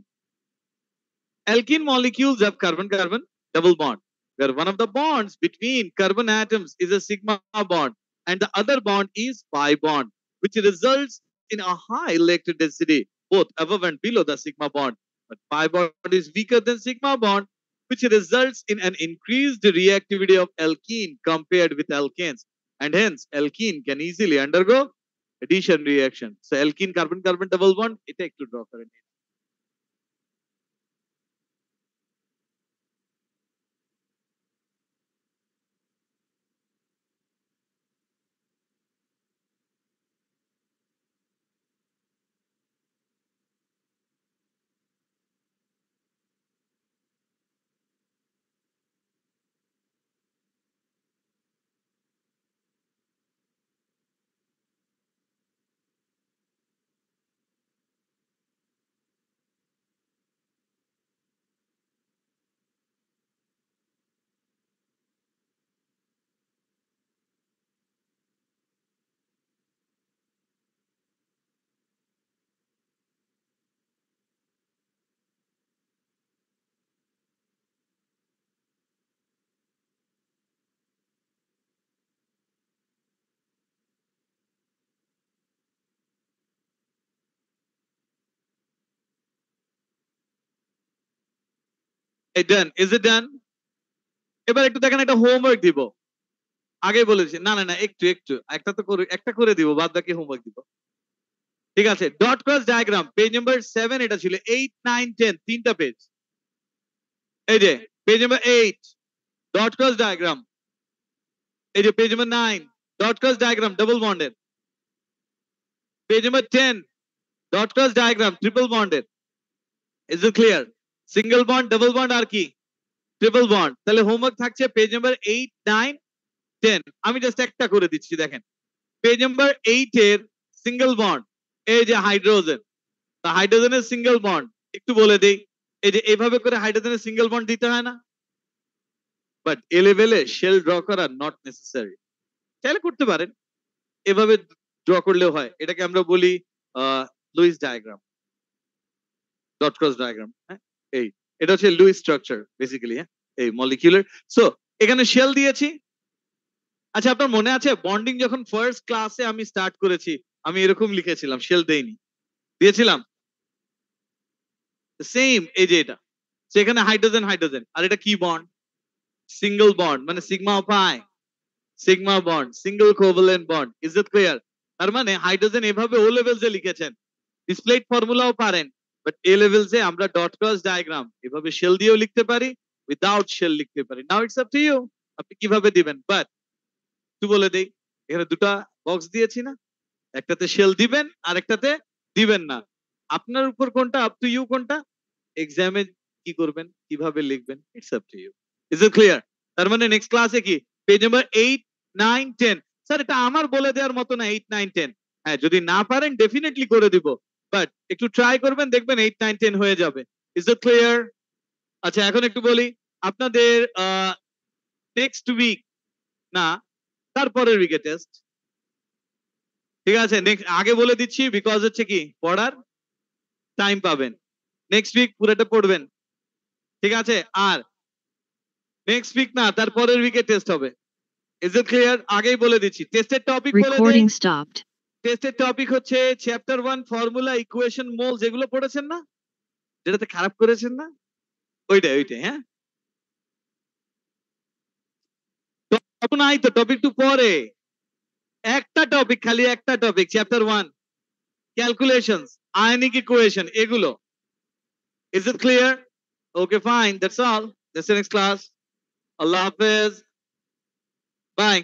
Alkene molecules have carbon-carbon double bond, where one of the bonds between carbon atoms is a sigma bond and the other bond is pi bond, which results in a high electric density both above and below the sigma bond. But pi bond is weaker than sigma bond, which results in an increased reactivity of alkene compared with alkanes, and hence alkene can easily undergo addition reaction. So alkene carbon-carbon double bond, এটা একটু draw করেন। Done. Is it done? এবার একটু দেখেন, একটা homework দিব। আগে বলেছি না না না, একটু একটু একটা তো করে একটা করে দিব, বাদ বাকি হোমওয়ার্ক দিব। ঠিক আছে, dot cross diagram page number 7, এটা ছিল 8, 9, 10 তিনটা পেজ। এই যে page number 8 dot cross diagram, এই যে page number 9 dot cross diagram double বন্ডের, page number 10 dot cross diagram triple বন্ডের। Is it clear? Single bond, double bond আর কি ট্রিপল বন্ড। তাহলে হোমওয়ার্ক থাকছে পেজ নাম্বার 8, 9, 10। আমি জাস্ট একটা করে দিচ্ছি, দেখেন পেজ নাম্বার 8 এর সিঙ্গেল বন্ড, এই যে হাইড্রোজেন, তা হাইড্রোজেনের সিঙ্গেল বন্ড একটু বলে দেই। এই যে এইভাবে করে হাইড্রোজেনের সিঙ্গেল বন্ড দিতে হয় না, বাট এ লেভেলে শেল ড্র করা নট নেসেসারি, চাইলে করতে পারেন, এভাবে ড্র করলেও হয়। এটাকে আমরা বলি Lewis diagram, dot cross diagram. হ্যাঁ, এই এটা হচ্ছে লুইস স্ট্রাকচার বেসিক্যালি। হ্যাঁ, এই মলিকিউলার। সো এখানে শেল দিয়েছি। আচ্ছা, আপনার মনে আছে বন্ডিং যখন ফার্স্ট ক্লাসে আমি স্টার্ট করেছি, আমি এরকম লিখেছিলাম, শেল দেইনি, দিয়েছিলাম সেম। এই যে এটা, সেখানে হাইড্রোজেন হাইড্রোজেন, আর এটা কি বন্ড? সিঙ্গেল বন্ড, মানে sigma pi, sigma bond, single covalent bond. Is it clear? তার মানে হাইড্রোজেন এভাবে ও লেভেলসে লিখেছেন, ডিসপ্লেড ফর্মুলাও পারেন, বাট এ লেভেলসে আমরা ডট ক্রস ডায়াগ্রাম এভাবে শেল দিয়েও লিখতে পারি, উইদাউট শেল লিখতে পারি। Now it's up to you, আপনি কিভাবে দিবেন। বাট একটু বলে দেই, এখানে দুটা বক্স দিয়েছি না, একটাতে শেল দিবেন আর একটাতে দিবেন না। আপনার উপর কোনটা, আপ টু ইউ কোনটা এক্সামে কি করবেন, কিভাবে লিখবেন, it's up to you. Is it clear? তার মানে নেক্সট ক্লাসে কি পেজ নাম্বার 8, 9, 10। স্যার এটা আমার বলে দেওয়ার মতো না 8, 9, 10। হ্যাঁ, যদি না পারেন ডেফিনেটলি করে দিব, বাট একটু ট্রাই করবেন, দেখবেন 8, 9, 10 হয়ে যাবে। Is it clear? আচ্ছা, এখন একটু বলি আপনাদের নেক্সট উইক না, তারপরের উইকে টেস্ট। ঠিক আছে, নেক্সট আগে বলে দিচ্ছি, বিকজ হচ্ছে কি পড়ার টাইম পাবেন। নেক্সট উইক পুরোটা পড়বেন, ঠিক আছে? আর নেক্সট উইক না, তারপরের উইকে টেস্ট হবে। Is it clear? আগেই বলে দিচ্ছি, টেস্টের টপিক বলে দেই। Recording stopped. টেস্টের টপিক হচ্ছে চ্যাপ্টার 1 ফর্মুলা, ইকুয়েশন, মোল, যেগুলো পড়েছেন না, যেটাতে খারাপ করেছেন না, ওইটাই। হ্যাঁ, তখন নাই তো টপিক 2 পরে, একটা টপিক, খালি একটা topic, chapter 1 calculations, ionic equation, এগুলো। Is it clear? Okay, fine, that's all. That's the next class. আল্লাহ হাফেজ, বাই।